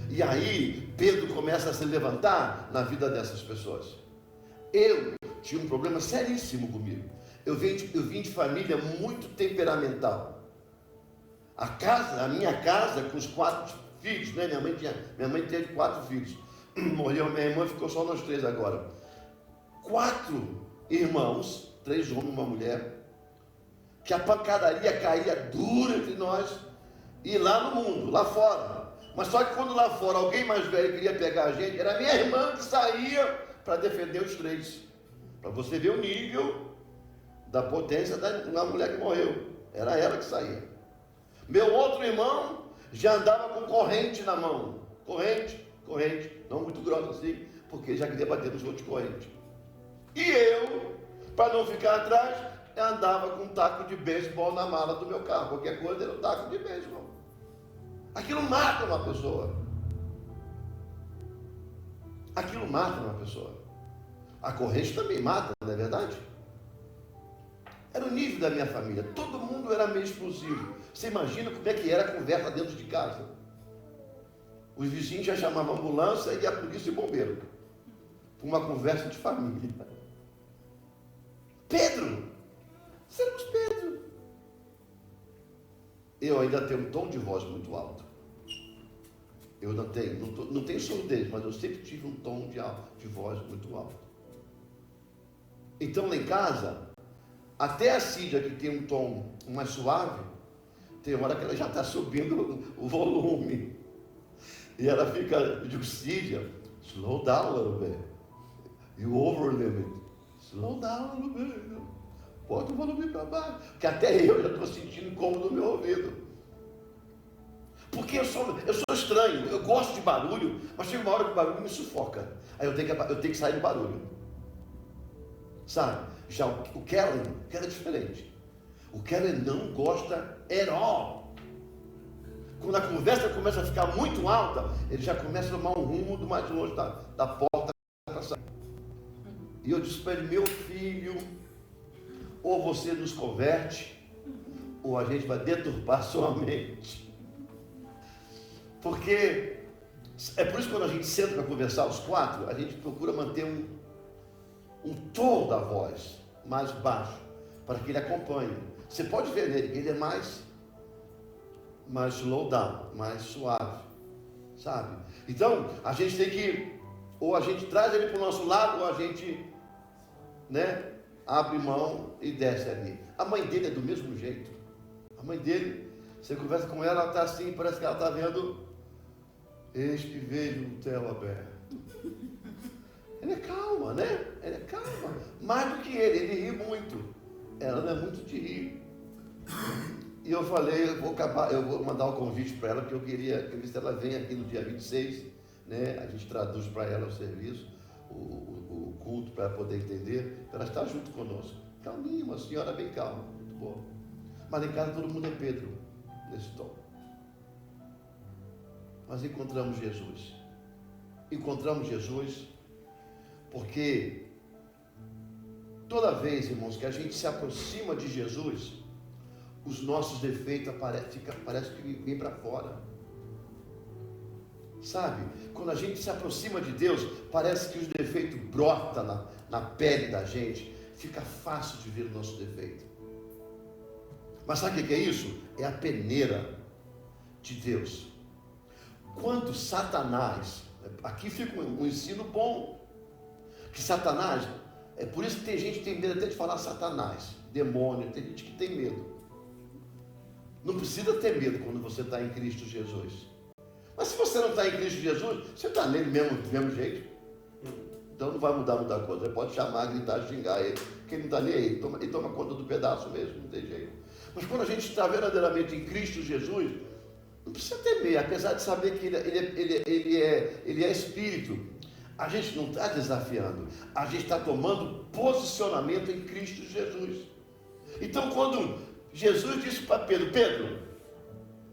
E aí Pedro começa a se levantar na vida dessas pessoas. Eu tinha um problema seríssimo comigo. Eu vim de família muito temperamental. A minha casa com os 4 filhos, né? Minha mãe teve 4 filhos. Morreu minha irmã, ficou só nós 3 agora. 4 irmãos, 3 homens e uma mulher, que a pancadaria caía dura entre nós, e lá no mundo, lá fora. Mas só que quando lá fora alguém mais velho queria pegar a gente, era a minha irmã que saía para defender os 3. Para você ver o nível da potência da mulher que morreu. Era ela que saía. Meu outro irmão já andava com corrente na mão. Corrente, não muito grossa assim, porque já queria bater nos outros de corrente. E eu, para não ficar atrás, andava com um taco de beisebol na mala do meu carro. Qualquer coisa era um taco de beisebol. Aquilo mata uma pessoa. A corrente também mata, não é verdade? Era o nível da minha família. Todo mundo era meio explosivo. Você imagina como é que era a conversa dentro de casa. Os vizinhos já chamavam a ambulância e a polícia e o bombeiro. Por uma conversa de família. Pedro! Seremos Pedro! Eu ainda tenho um tom de voz muito alto. Eu não tenho surdez, mas eu sempre tive um tom de voz muito alto. Então lá em casa, até a Cídia, que tem um tom mais suave, tem hora que ela já está subindo o volume. E ela fica, eu digo, Cídia, slow down a little bit. You over limit. Slow down a little bit. Bota o volume para baixo. Porque até eu já estou sentindo incômodo no meu ouvido. Porque eu sou estranho, eu gosto de barulho, mas chega uma hora que o barulho me sufoca. Aí eu tenho que sair do barulho. Sabe? Já o Kellen é diferente. O Kellen não gosta at all Quando a conversa começa a ficar muito alta, ele já começa a tomar um rumo do mais longe da porta para sair. E eu disse para ele: meu filho, ou você nos converte, ou a gente vai deturpar sua mente. Porque é por isso que quando a gente senta para conversar os quatro, a gente procura manter um tom da voz mais baixo, para que ele acompanhe. Você pode ver nele que ele é mais slow down, mais suave, sabe? Então, a gente tem que, ou a gente traz ele para o nosso lado, ou a gente, abre mão e desce ali. A mãe dele é do mesmo jeito. A mãe dele, você conversa com ela, ela está assim, parece que ela está vendo, eis que vejo um céu aberto. Ela é calma, né? Ela é calma. Mais do que ele ri muito. Ela não é muito de rir. E eu falei, eu vou mandar um convite para ela, porque eu queria ver se ela vem aqui no dia 26, né? A gente traduz para ela o serviço, o culto, para ela poder entender, para ela estar junto conosco. Calminha, uma senhora bem calma, muito boa. Mas em casa todo mundo é Pedro, nesse tom. Mas encontramos Jesus. Encontramos Jesus porque toda vez, irmãos, que a gente se aproxima de Jesus, os nossos defeitos parece que vêm para fora. Sabe? Quando a gente se aproxima de Deus, parece que os defeitos brotam na pele da gente. Fica fácil de ver o nosso defeito. Mas sabe o que é isso? É a peneira de Deus. Quando Satanás, aqui fica um ensino bom, que Satanás, é por isso que tem gente que tem medo até de falar Satanás, demônio, tem gente que tem medo. Não precisa ter medo quando você está em Cristo Jesus. Mas se você não está em Cristo Jesus, você está nele mesmo, do mesmo jeito. Então não vai mudar muita coisa. Você pode chamar, gritar, xingar ele, porque ele não está nem aí. Ele toma conta do pedaço mesmo, não tem jeito. Mas quando a gente está verdadeiramente em Cristo Jesus, não precisa temer, apesar de saber que ele é Espírito. A gente não está desafiando, a gente está tomando posicionamento em Cristo Jesus. Então quando Jesus disse para Pedro: Pedro,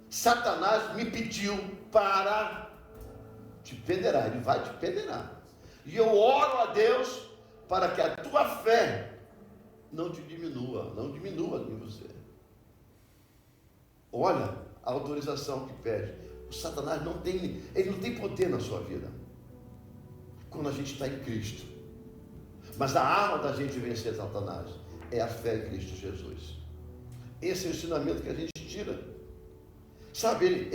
Satanás me pediu para te peneirar, ele vai te peneirar. E eu oro a Deus para que a tua fé não te diminua, não diminua em você. Olha a autorização que pede. O Satanás não tem poder na sua vida quando a gente está em Cristo. Mas a arma da gente vencer Satanás é a fé em Cristo Jesus. Esse é o ensinamento que a gente tira. Sabe,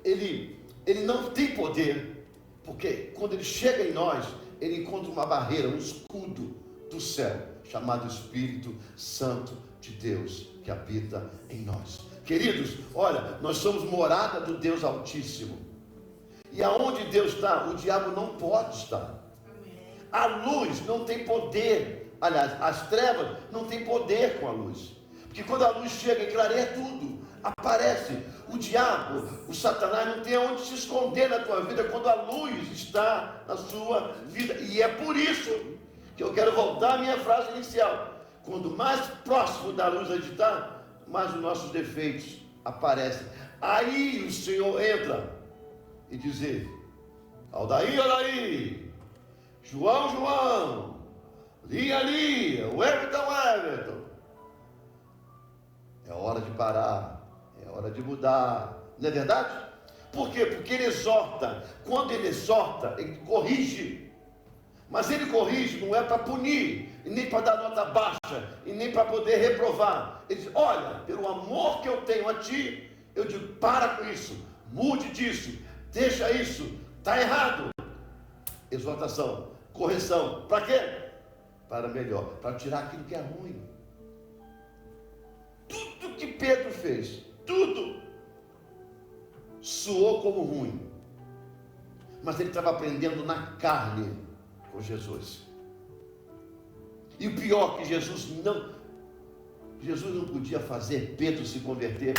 ele não tem poder, porque quando ele chega em nós, ele encontra uma barreira, um escudo do céu, chamado Espírito Santo de Deus, que habita em nós. Queridos, olha, nós somos morada do Deus Altíssimo. E aonde Deus está, o diabo não pode estar. A luz não tem poder, aliás, as trevas não têm poder com a luz. Porque quando a luz chega e clareia tudo, aparece. O diabo, o Satanás não tem onde se esconder na tua vida quando a luz está na sua vida. E é por isso que eu quero voltar à minha frase inicial. Quando mais próximo da luz a gente está, mais os nossos defeitos aparecem. Aí o Senhor entra e diz: Aldair, Aldair, João, João, Lia, Lia, Everton. É hora de parar, é hora de mudar, não é verdade? Por quê? Porque ele exorta. Quando ele exorta, ele corrige. Mas ele corrige não é para punir, e nem para dar nota baixa, e nem para poder reprovar. Ele diz: olha, pelo amor que eu tenho a ti, eu digo: para com isso, mude disso, deixa isso, está errado. Exortação, correção, para quê? Para melhor, para tirar aquilo que é ruim. Tudo que Pedro fez, tudo soou como ruim, mas ele estava aprendendo na carne com Jesus. E o pior que Jesus não podia fazer Pedro se converter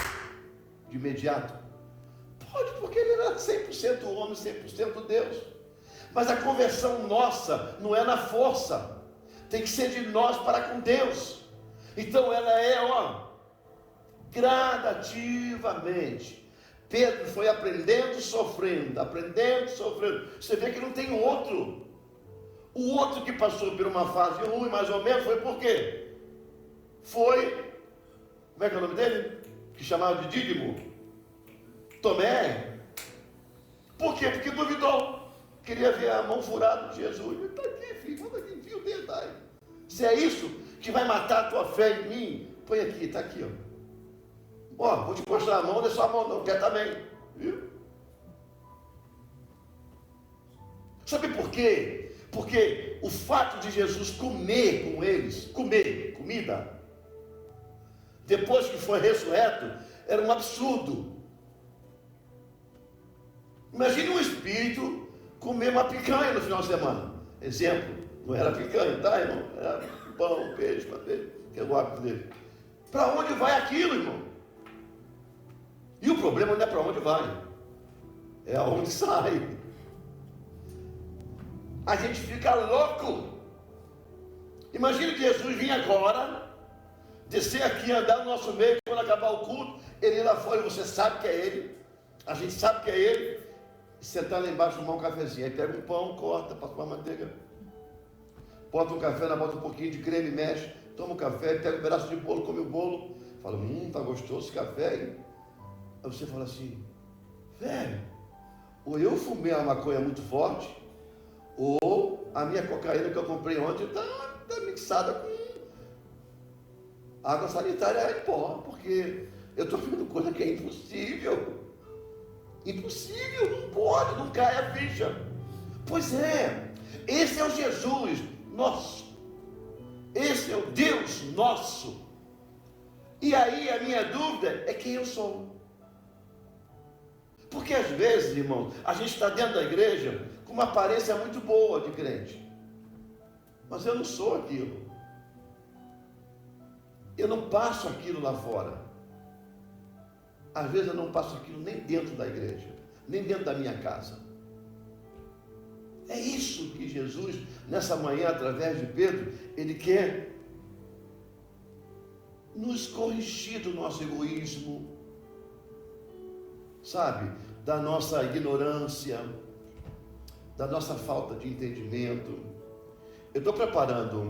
de imediato. Pode, porque ele era 100% homem, 100% Deus. Mas a conversão nossa não é na força, tem que ser de nós para com Deus. Então ela é, gradativamente. Pedro foi aprendendo, sofrendo, aprendendo, sofrendo. Você vê que não tem outro. O outro que passou por uma fase ruim, mais ou menos, foi por quê? Foi, como é que é o nome dele? Que chamava de Dídimo? Tomé. Por quê? Porque duvidou. Queria ver a mão furada de Jesus. Está aqui, filho, manda aqui, enfia o dedo aí. Se é isso que vai matar a tua fé em mim, põe aqui, está aqui, ó. Ó, vou te mostrar a mão, não é só a mão, não, quer também. Viu? Sabe por quê? Porque o fato de Jesus comer com eles, comer, comida, depois que foi ressurreto, era um absurdo. Imagine um espírito comer uma picanha no final de semana. Exemplo, não era picanha, tá, irmão? Era pão, peixe, que é o hábito dele. Para onde vai aquilo, irmão? E o problema não é para onde vai, é aonde sai. A gente fica louco. Imagina que Jesus vinha agora, descer aqui, andar no nosso meio, quando acabar o culto, ele ir lá fora, e você sabe que é ele, a gente sabe que é ele, e sentar lá embaixo, tomar um cafezinho. Aí pega um pão, corta, passa uma manteiga, bota um café, bota um pouquinho de creme, mexe, toma um café, pega um pedaço de bolo, come o bolo, fala, tá gostoso esse café, hein? Aí você fala assim, velho, ou eu fumei uma maconha muito forte, ou a minha cocaína que eu comprei ontem está mixada com água sanitária em pó, porque eu estou vendo coisa que é impossível. Impossível, não pode, não cai a ficha. Pois é, esse é o Jesus nosso, esse é o Deus nosso. E aí a minha dúvida é quem eu sou. Porque às vezes, irmão, a gente está dentro da igreja com uma aparência muito boa de crente, mas eu não sou aquilo, eu não passo aquilo lá fora. Às vezes eu não passo aquilo nem dentro da igreja, nem dentro da minha casa. É isso que Jesus, nessa manhã, através de Pedro, ele quer nos corrigir do nosso egoísmo, sabe, da nossa ignorância, da nossa falta de entendimento. Eu estou preparando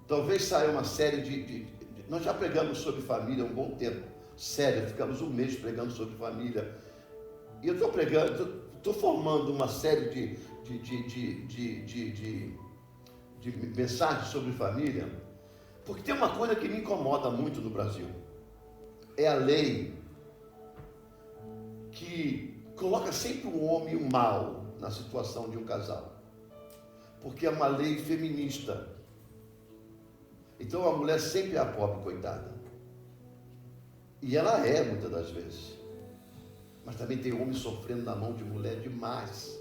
talvez saia uma série nós já pregamos sobre família há um bom tempo, sério, ficamos um mês pregando sobre família, e eu estou formando uma série de mensagens sobre família, porque tem uma coisa que me incomoda muito no Brasil, é a lei que coloca sempre o homem e o mal na situação de um casal, porque é uma lei feminista. Então a mulher sempre é a pobre coitada, e ela é muitas das vezes, mas também tem homem sofrendo na mão de mulher demais.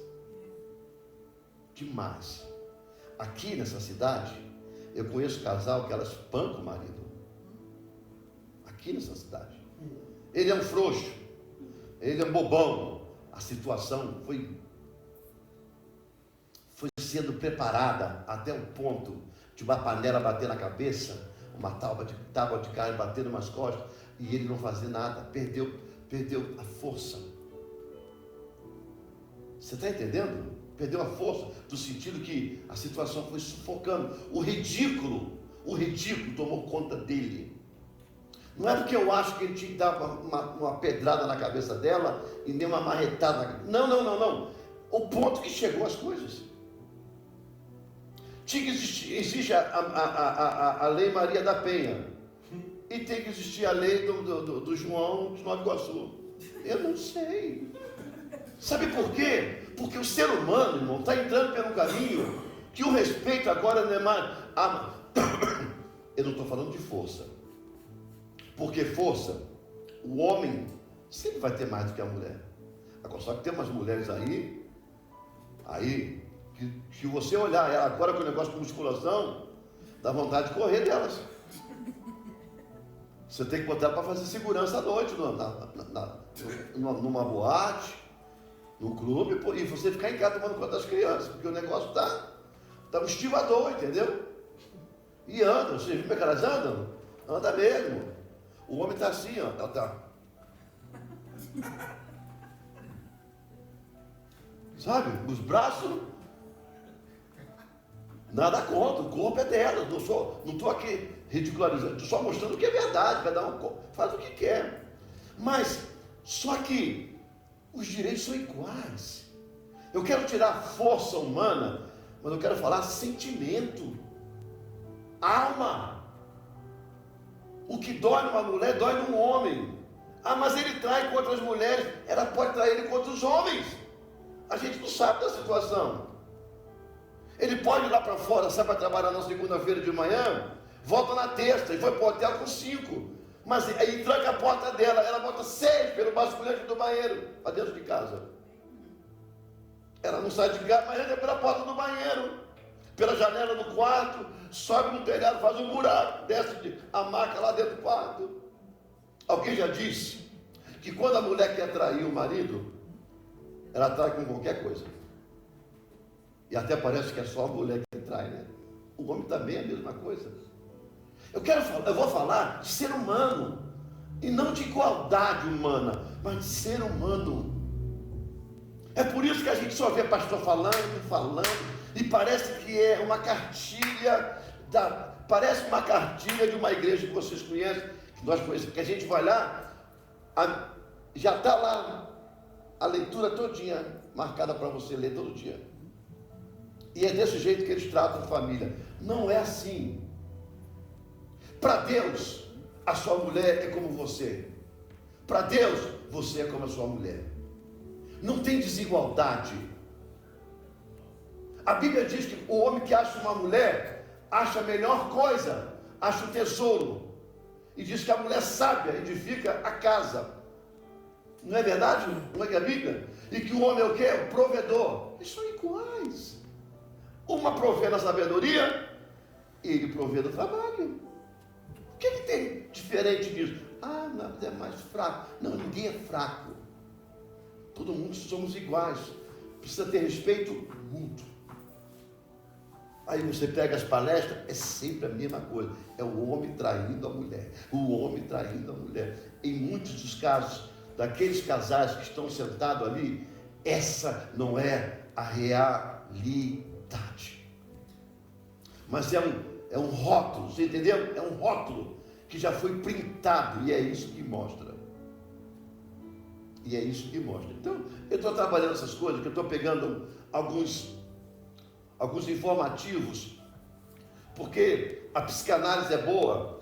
Aqui nessa cidade eu conheço casal que elas espancam o marido, aqui nessa cidade. Ele é um frouxo, ele é um bobão. A situação foi sendo preparada até o ponto de uma panela bater na cabeça, uma tábua de carne bater nas costas, e ele não fazer nada, perdeu a força. Você está entendendo? Perdeu a força, no sentido que a situação foi sufocando. O ridículo tomou conta dele. Não é porque eu acho que ele tinha que dar uma pedrada na cabeça dela e nem uma marretada. Não. O ponto que chegou as coisas. Tinha que existe a lei Maria da Penha. E tem que existir a lei do João de Nova Iguaçu. Eu não sei. Sabe por quê? Porque o ser humano, irmão, está entrando por um caminho que o respeito agora não é mais... Eu não estou falando de força. Porque força, o homem sempre vai ter mais do que a mulher. Agora, só que tem umas mulheres aí que você olhar ela agora com o negócio de musculação, dá vontade de correr delas. Você tem que botar para fazer segurança à noite, numa boate, no clube, e você ficar em casa tomando conta das crianças, porque o negócio tá um estivador, entendeu? E andam, vocês viram como é que elas andam? Anda mesmo. O homem está assim, ó. Ela está. Sabe? Os braços. Nada contra, o corpo é dela. Não estou aqui ridicularizando, estou só mostrando o que é verdade. Cada um faz o que quer. Mas, só que os direitos são iguais. Eu quero tirar a força humana, mas eu quero falar sentimento, alma. O que dói numa mulher, dói num homem. Ah, mas ele trai com outras mulheres, ela pode trair ele com outros homens. A gente não sabe da situação. Ele pode ir lá para fora, sai para trabalhar na segunda-feira de manhã, volta na terça e foi para o hotel com 5. Mas aí tranca a porta dela, ela bota 6 pelo basculante do banheiro, para dentro de casa. Ela não sai de casa, mas entra pela porta do banheiro, pela janela do quarto, sobe no telhado, faz um buraco, desce a maca lá dentro do quarto. Alguém já disse que quando a mulher quer trair o marido, ela trai com qualquer coisa. E até parece que é só a mulher que trai, né? O homem também é a mesma coisa. Eu vou falar de ser humano, e não de igualdade humana, mas de ser humano. É por isso que a gente só vê pastor falando, e parece que é uma cartilha, parece uma cartilha de uma igreja que vocês conhecem, que nós conhecemos, que a gente vai lá, já está lá a leitura todinha marcada para você ler todo dia. E é desse jeito que eles tratam a família. Não é assim. Para Deus, a sua mulher é como você. Para Deus, você é como a sua mulher. Não tem desigualdade. A Bíblia diz que o homem que acha uma mulher, acha a melhor coisa, acha o tesouro. E diz que a mulher sábia edifica a casa. Não é verdade? Não é que a Bíblia? E que o homem é o quê? O provedor. Eles são iguais. Uma provê na sabedoria, ele provê no trabalho. O que tem diferente disso? Ah, mas é mais fraco. Não, ninguém é fraco. Todo mundo somos iguais. Precisa ter respeito mútuo. Aí você pega as palestras, é sempre a mesma coisa. É o homem traindo a mulher. O homem traindo a mulher. Em muitos dos casos, daqueles casais que estão sentados ali, essa não é a realidade. Mas é um rótulo, você entendeu? É um rótulo que já foi printado, e é isso que mostra. E é isso que mostra. Então, eu estou trabalhando essas coisas, que eu estou pegando alguns informativos, porque a psicanálise é boa,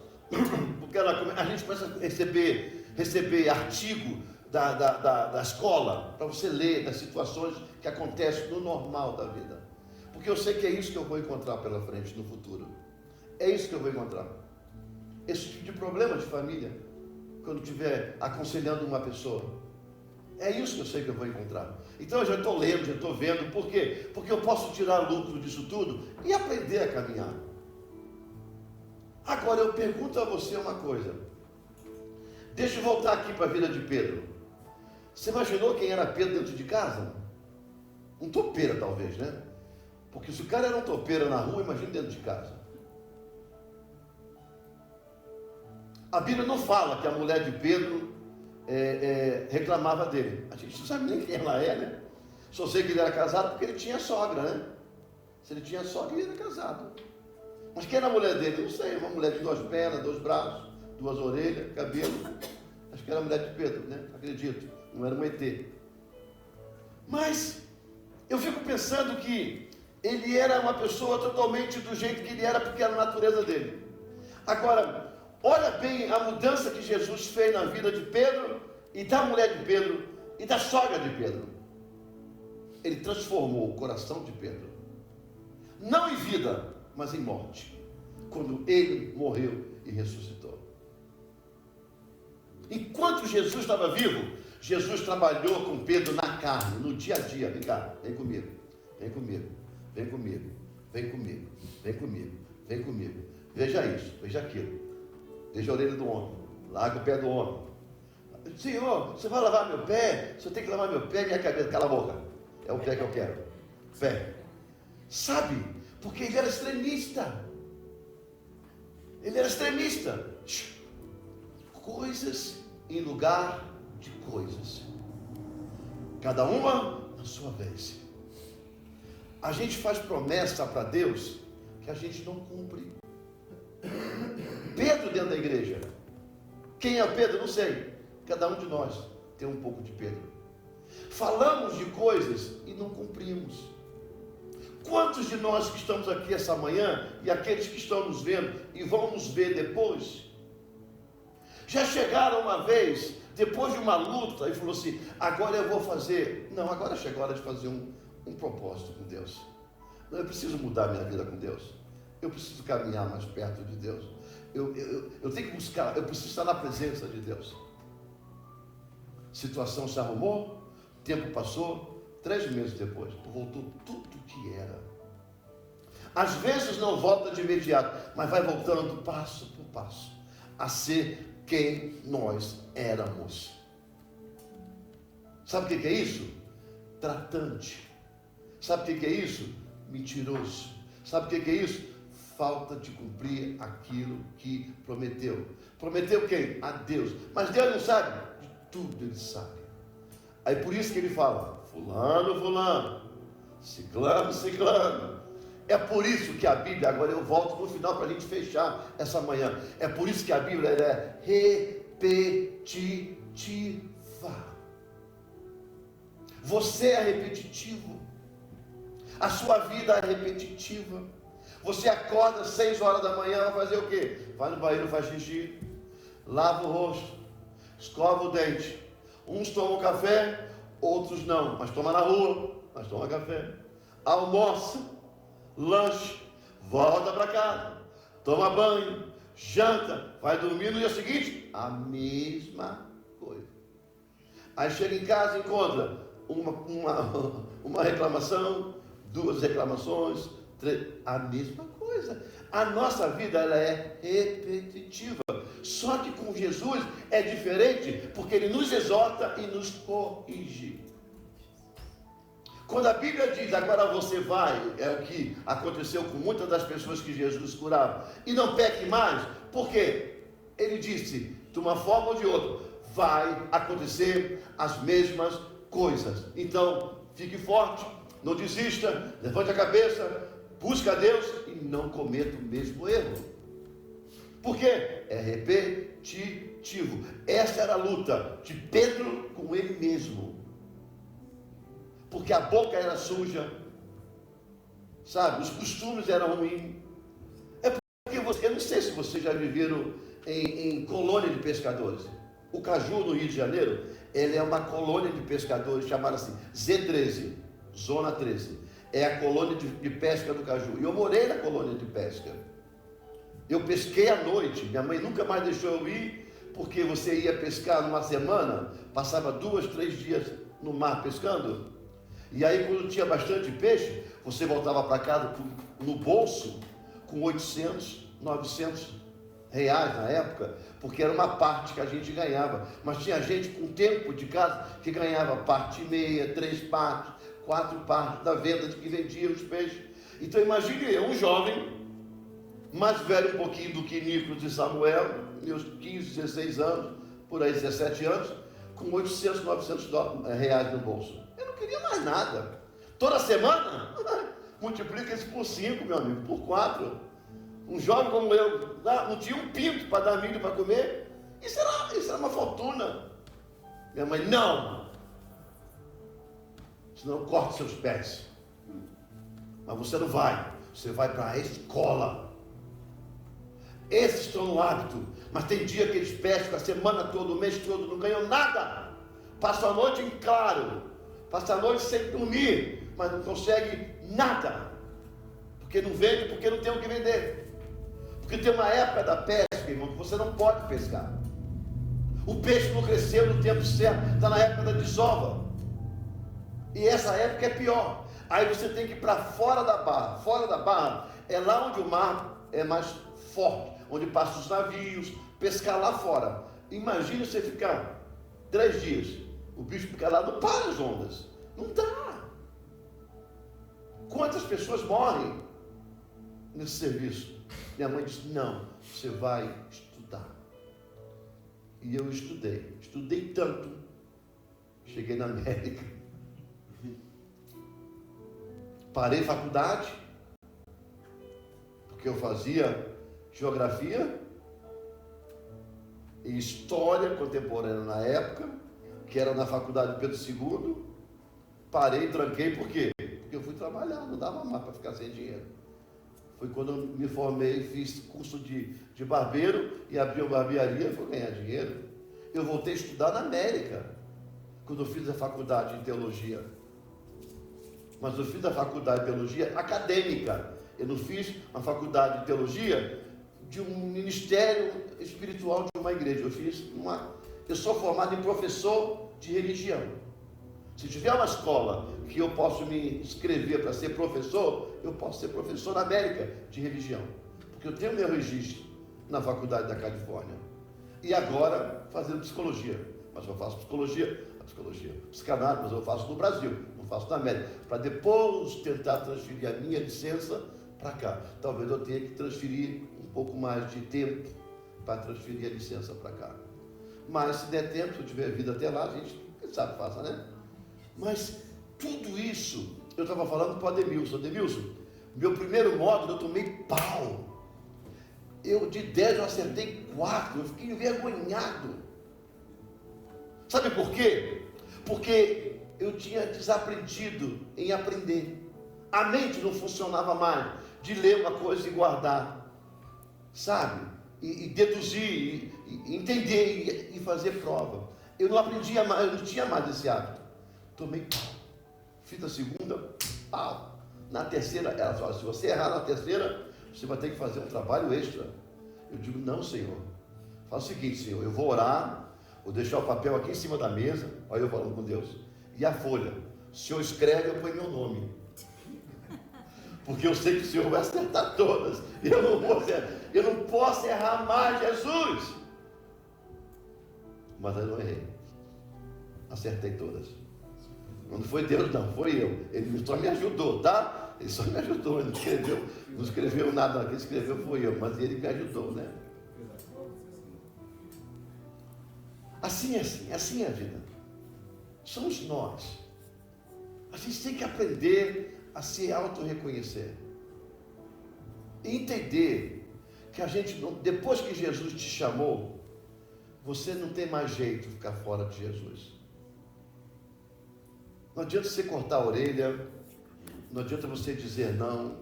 porque a gente começa a receber artigo da escola, para você ler das situações que acontecem no normal da vida. Porque eu sei que é isso que eu vou encontrar pela frente no futuro. É isso que eu vou encontrar. Esse tipo de problema de família, quando estiver aconselhando uma pessoa. É isso que eu sei que eu vou encontrar. Então eu já estou lendo, já estou vendo. Por quê? Porque eu posso tirar lucro disso tudo e aprender a caminhar. Agora eu pergunto a você uma coisa. Deixa eu voltar aqui para a vida de Pedro. Você imaginou quem era Pedro dentro de casa? Um topeira talvez, né? Porque se o cara era um topeira na rua, imagina dentro de casa. A Bíblia não fala que a mulher de Pedro reclamava dele. A gente não sabe nem quem ela é, né? Só sei que ele era casado porque ele tinha sogra, né? Se ele tinha sogra, ele era casado. Mas quem era a mulher dele? Não sei, uma mulher de 2 pernas, 2 braços, 2 orelhas, cabelo. Acho que era a mulher de Pedro, né? Acredito. Não era um ET. Mas eu fico pensando que ele era uma pessoa totalmente do jeito que ele era, porque era a natureza dele. Agora, olha bem a mudança que Jesus fez na vida de Pedro, e da mulher de Pedro, e da sogra de Pedro. Ele transformou o coração de Pedro, não em vida, mas em morte, quando ele morreu e ressuscitou. Enquanto Jesus estava vivo, Jesus trabalhou com Pedro na carne, no dia a dia. Vem cá, vem comigo, vem comigo, vem comigo, vem comigo, vem comigo, vem comigo. Veja isso, veja aquilo. Veja a orelha do homem, larga o pé do homem. Senhor, você vai lavar meu pé? Você tem que lavar meu pé e minha cabeça. Cala a boca, é o pé que eu quero. Pé. Sabe? Porque ele era extremista. Ele era extremista. coisas em lugar de coisas, cada uma na sua vez. A gente faz promessa para Deus que a gente não cumpre. Pedro dentro da igreja. Quem é Pedro? Não sei. Cada um de nós tem um pouco de Pedro. Falamos de coisas e não cumprimos. Quantos de nós que estamos aqui essa manhã e aqueles que estão nos vendo e vão nos ver depois, já chegaram uma vez, depois de uma luta, e falou assim: agora eu vou fazer. Não, agora chegou a hora de fazer um propósito com Deus. Não, eu preciso mudar minha vida com Deus. Eu preciso caminhar mais perto de Deus. Eu tenho que buscar, eu preciso estar na presença de Deus. Situação se arrumou, tempo passou, 3 meses depois, voltou tudo que era. Às vezes não volta de imediato, mas vai voltando passo por passo, a ser quem nós éramos. Sabe o que é isso? Tratante. Sabe o que é isso? Mentiroso. Sabe o que é isso? Falta de cumprir aquilo que prometeu. Prometeu quem? A Deus. Mas Deus não sabe? De tudo Ele sabe. Aí por isso que Ele fala: fulano, fulano, ciclano, ciclano. É por isso que a Bíblia, agora eu volto no final para a gente fechar essa manhã. É por isso que a Bíblia é repetitiva. Você é repetitivo. A sua vida é repetitiva. Você acorda às 6 horas da manhã, vai fazer o quê? Vai no banheiro, faz xixi, lava o rosto, escova o dente. Uns tomam café, outros não, mas toma na rua, mas toma café. Almoça, lanche, volta para casa, toma banho, janta, vai dormir no dia seguinte, a mesma coisa. Aí chega em casa e encontra uma reclamação, 2 reclamações, 3, a mesma coisa. A nossa vida, ela é repetitiva. Só que com Jesus é diferente, porque Ele nos exorta e nos corrige. Quando a Bíblia diz: agora você vai, é o que aconteceu com muitas das pessoas que Jesus curava, e não peque mais, porque Ele disse, de uma forma ou de outra, vai acontecer as mesmas coisas. Então, fique forte, não desista, levante a cabeça, busque a Deus e não cometa o mesmo erro. Porque é repetitivo. Essa era a luta de Pedro com ele mesmo. Porque a boca era suja, sabe? Os costumes eram ruins. É porque eu não sei se vocês já viveram em colônia de pescadores. O Caju, no Rio de Janeiro, ele é uma colônia de pescadores chamada assim, Z13, Zona 13. É a colônia de pesca do Caju. E eu morei na colônia de pesca. Eu pesquei à noite. Minha mãe nunca mais deixou eu ir, porque você ia pescar numa semana, passava 2, 3 dias no mar pescando. E aí, quando tinha bastante peixe, você voltava para casa no bolso com 800, 900 reais na época, porque era uma parte que a gente ganhava. Mas tinha gente com tempo de casa que ganhava parte e meia, 3 partes, 4 partes da venda de que vendia os peixes. Então imagine eu, um jovem, mais velho um pouquinho do que Nicolas e Samuel, meus 15, 16 anos, por aí 17 anos, com 800, 900 reais no bolso. Eu não queria mais nada. Toda semana, multiplica isso por 5, meu amigo, por 4. Um jovem como eu, não tinha um pinto para dar milho para comer. Isso era uma fortuna. Minha mãe, não. Senão corta seus pés. Mas você não vai. Você vai para a escola. Esses estão no hábito. Mas tem dia que eles pescam a semana toda, o mês todo, não ganham nada. Passam a noite em claro. Passam a noite sem dormir. Mas não consegue nada. Porque não vende, porque não tem o que vender. Porque tem uma época da pesca, irmão, que você não pode pescar. O peixe não cresceu no tempo certo. Está na época da desova. E essa época é pior. Aí você tem que ir para fora da barra. Fora da barra é lá onde o mar é mais forte, onde passam os navios, pescar lá fora. Imagina você ficar 3 dias, o bicho fica lá, não para as ondas. Não dá. Quantas pessoas morrem nesse serviço? Minha mãe disse, não, você vai estudar. E eu estudei tanto, cheguei na América. Parei faculdade, porque eu fazia geografia e história contemporânea na época, que era na faculdade Pedro II. Parei, tranquei, por quê? Porque eu fui trabalhar, não dava mais para ficar sem dinheiro. Foi quando eu me formei, fiz curso de barbeiro e abri uma barbearia e fui ganhar dinheiro. Eu voltei a estudar na América, quando eu fiz a faculdade de teologia. Mas eu fiz a faculdade de teologia acadêmica. Eu não fiz uma faculdade de teologia de um ministério espiritual de uma igreja. Eu sou formado em professor de religião. Se tiver uma escola que eu posso me inscrever para ser professor, eu posso ser professor na América de religião. Porque eu tenho meu registro na faculdade da Califórnia. E agora fazendo psicologia. Mas eu faço psicanálise, mas eu faço no Brasil, não faço na América. Para depois tentar transferir a minha licença para cá. Talvez eu tenha que transferir um pouco mais de tempo para transferir a licença para cá. Mas se der tempo, se eu tiver vida até lá, a gente, quem sabe, faça, né? Mas tudo isso, eu estava falando para o Ademilson. Ademilson, meu primeiro módulo eu tomei pau. De 10 eu acertei 4, eu fiquei envergonhado. Sabe por quê? Porque eu tinha desaprendido em aprender. A mente não funcionava mais de ler uma coisa e guardar, sabe? E deduzir, e entender e fazer prova. Eu não aprendia mais, eu não tinha mais esse hábito. Tomei pau. Fiz a segunda, pau. Na terceira, ela falou, se você errar na terceira, você vai ter que fazer um trabalho extra. Eu digo, não, Senhor. Faz o seguinte, Senhor, eu vou orar, vou deixar o papel aqui em cima da mesa, olha eu falando com Deus, e a folha. O Senhor escreve, eu ponho meu nome. Porque eu sei que o Senhor vai acertar todas. Eu não posso errar mais, Jesus. Mas eu não errei. Acertei todas. Não foi Deus, não, foi eu. Ele só me ajudou, tá? Ele só me ajudou, ele não escreveu nada, quem escreveu foi eu, mas ele me ajudou, né? Assim é a vida. Somos nós. A gente tem que aprender a se auto-reconhecer. E entender que a gente, depois que Jesus te chamou, você não tem mais jeito de ficar fora de Jesus. Não adianta você cortar a orelha, não adianta você dizer não,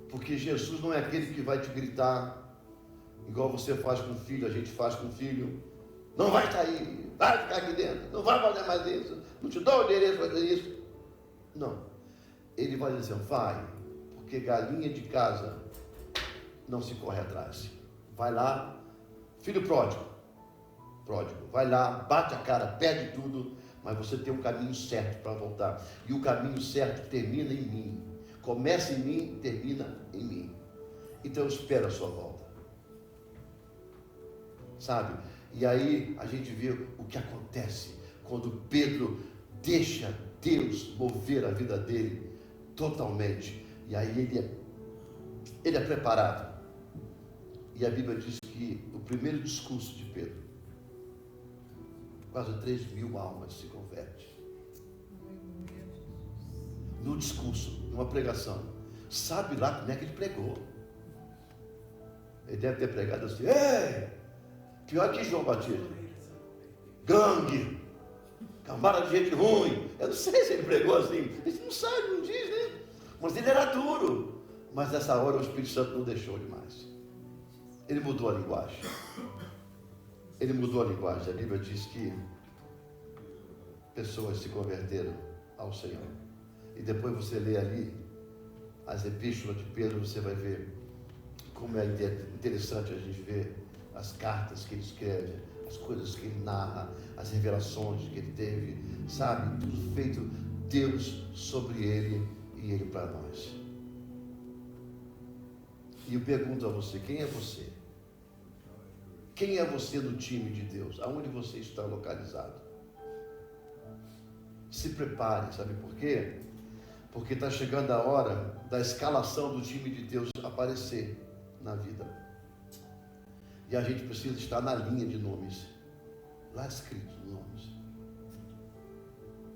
porque Jesus não é aquele que vai te gritar, igual você faz com o filho, a gente faz com o filho. Não vai sair, vai ficar aqui dentro, não vai fazer mais isso, não te dou o direito de fazer isso. Não, ele vai dizer, vai, porque galinha de casa não se corre atrás. Vai lá, filho pródigo, vai lá, bate a cara, perde tudo, mas você tem um caminho certo para voltar. E o caminho certo termina em mim. Começa em mim, termina em mim. Então espera a sua volta. Sabe? E aí a gente vê o que acontece quando Pedro deixa Deus mover a vida dele totalmente. E aí ele é preparado. E a Bíblia diz que o primeiro discurso de Pedro, quase 3.000 almas se convertem. No discurso, numa pregação. Sabe lá como é que ele pregou? Ele deve ter pregado assim, ei, pior que João Batista. Gangue, cambada de gente ruim. Eu não sei se ele pregou assim. Ele não sabe, não diz, né? Mas ele era duro. Mas nessa hora o Espírito Santo não deixou demais. Ele mudou a linguagem. Ele mudou a linguagem. A Bíblia diz que pessoas se converteram ao Senhor. E depois você lê ali as epístolas de Pedro, você vai ver como é interessante a gente ver as cartas que ele escreve, as coisas que ele narra, as revelações que ele teve, sabe? Tudo feito Deus sobre ele e ele para nós. E eu pergunto a você, quem é você? Quem é você no time de Deus? Aonde você está localizado? Se prepare, sabe por quê? Porque está chegando a hora da escalação do time de Deus aparecer na vida. E a gente precisa estar na linha de nomes. lá escrito no nome.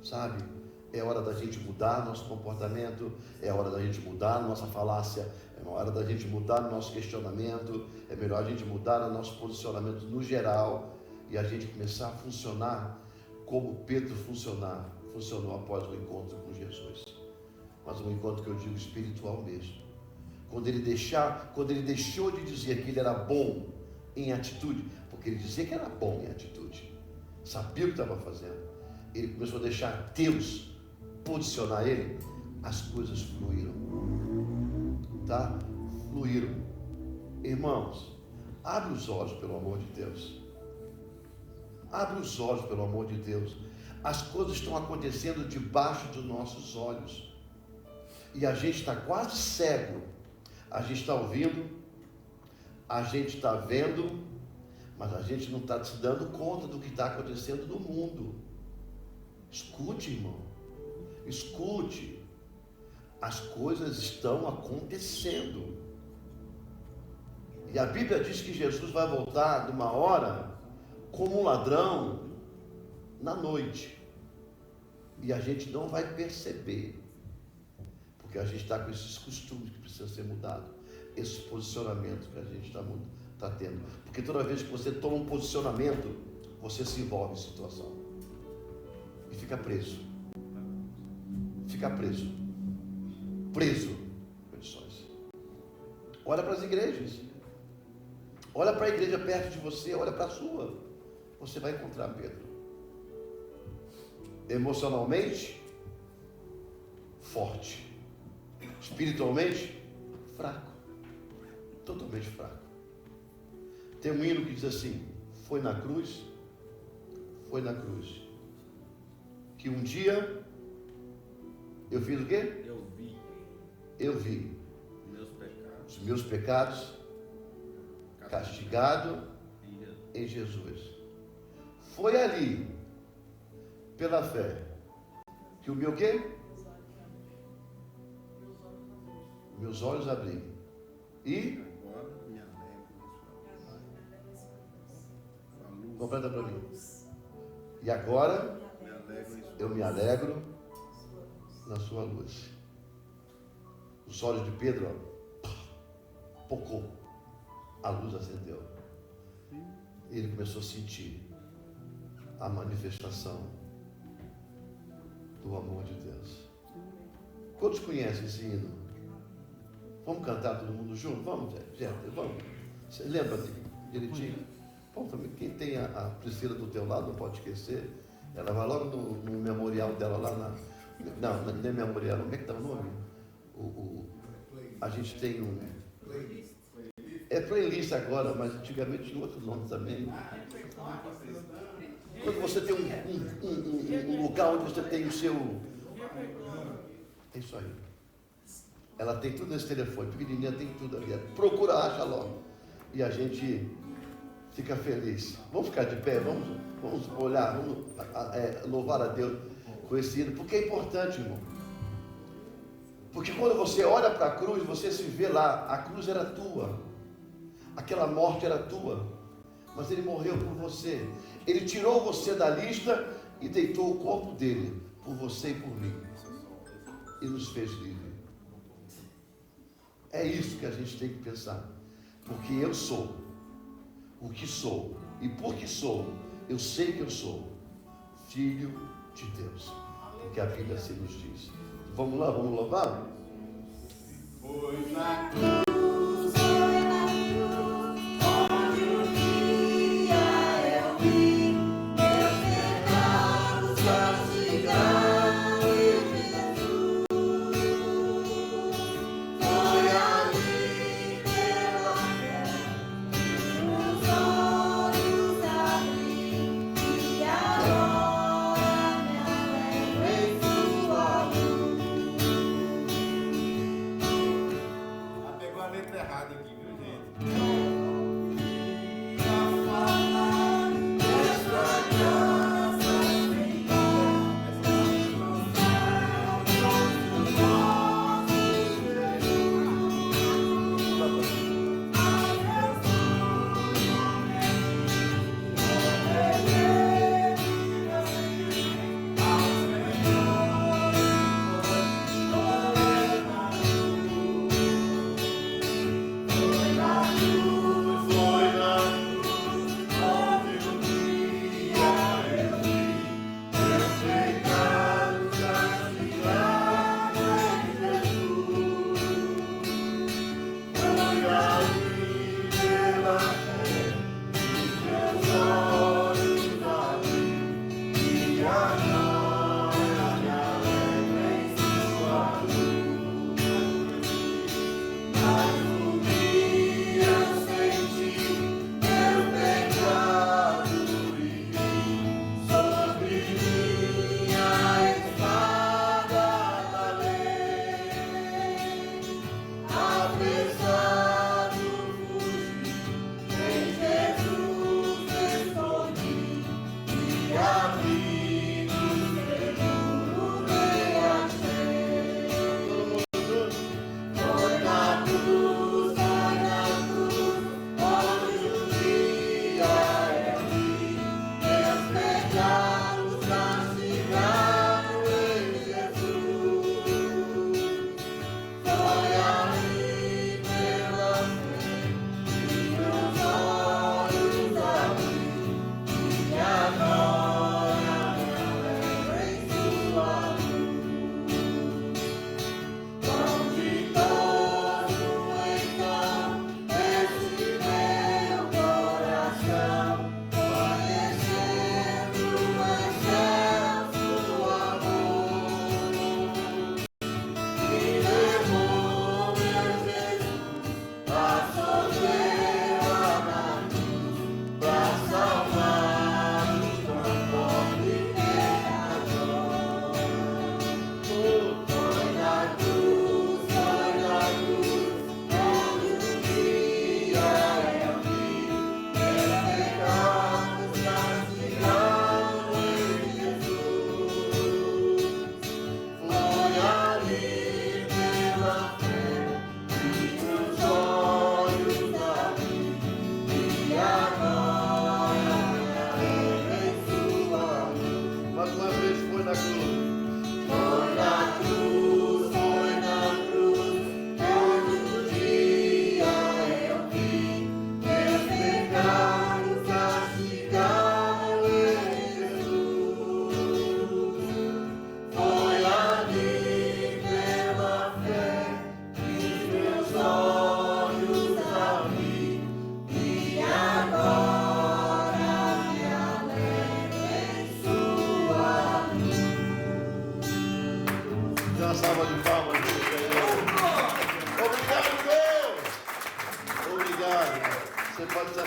Sabe? É hora da gente mudar nosso comportamento, é hora da gente mudar nossa falácia, é hora da gente mudar nosso questionamento, é melhor a gente mudar o nosso posicionamento no geral e a gente começar a funcionar como Pedro funcionou após o encontro com Jesus. Mas um encontro que eu digo espiritual mesmo. Quando ele deixou de dizer que ele era bom em atitude, porque ele dizia que era bom em atitude, sabia o que estava fazendo, ele começou a deixar Deus posicionar ele, as coisas fluíram, tá? Fluíram. Irmãos, abre os olhos, pelo amor de Deus. Abre os olhos, pelo amor de Deus. As coisas estão acontecendo debaixo dos nossos olhos e a gente está quase cego. A gente está ouvindo, a gente está vendo, mas a gente não está se dando conta do que está acontecendo no mundo. Escute, irmão, escute. As coisas estão acontecendo. E a Bíblia diz que Jesus vai voltar de uma hora como um ladrão na noite. E a gente não vai perceber. Porque a gente está com esses costumes que precisam ser mudados. Esse posicionamento que a gente está tendo. Porque toda vez que você toma um posicionamento, você se envolve em situação. E fica preso. Fica preso. Preso em condições. Olha para as igrejas. Olha para a igreja perto de você, olha para a sua. Você vai encontrar Pedro. Emocionalmente, forte. Espiritualmente, fraco. Totalmente fraco. Tem um hino que diz assim: foi na cruz, que um dia eu fiz o quê? Eu vi os meus pecados castigado em Jesus. Foi ali, pela fé, que o meu quê? Meus olhos abri. E? Completa para mim. E agora eu me alegro na sua luz. Os olhos de Pedro, pocou. A luz acendeu. E ele começou a sentir a manifestação do amor de Deus. Quantos conhecem esse hino? Vamos cantar todo mundo junto? Vamos, gente, vamos. Você lembra direitinho? Bom, também, quem tem a Priscila do teu lado, não pode esquecer. Ela vai logo no memorial dela lá na... Não é memorial, como é que está o nome? A gente tem um... É playlist agora, mas antigamente tinha outro nome também. Quando você tem um lugar onde você tem o seu... É isso aí. Ela tem tudo nesse telefone, pequenininha, tem tudo ali. Procura, acha logo. E a gente fica feliz. Vamos ficar de pé, vamos olhar, vamos louvar a Deus com esse hino, porque é importante, irmão. Porque quando você olha para a cruz, você se vê lá, a cruz era tua. Aquela morte era tua, mas ele morreu por você. Ele tirou você da lista e deitou o corpo dele por você e por mim. E nos fez livre. É isso que a gente tem que pensar. Porque eu sou o que sou. E porque sou, eu sei que eu sou filho de Deus. Porque a Bíblia assim nos diz. Vamos lá, vamos louvar? Foi na cruz, onde um dia eu vi meus pecados castigados em Jesus. Foi ali pela fé que meus olhos abri e agora me alegro em sua luz.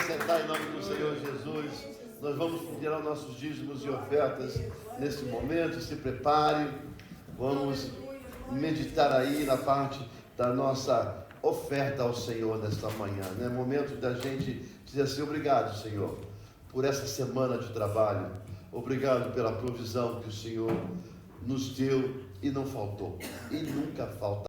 sentar em nome do Senhor Jesus. Nós vamos pedir aos nossos dízimos e ofertas nesse momento. Se prepare. Vamos meditar aí na parte da nossa oferta ao Senhor nesta manhã. É momento da gente dizer assim: obrigado, Senhor, por essa semana de trabalho. Obrigado pela provisão que o Senhor nos deu e não faltou. E nunca falta.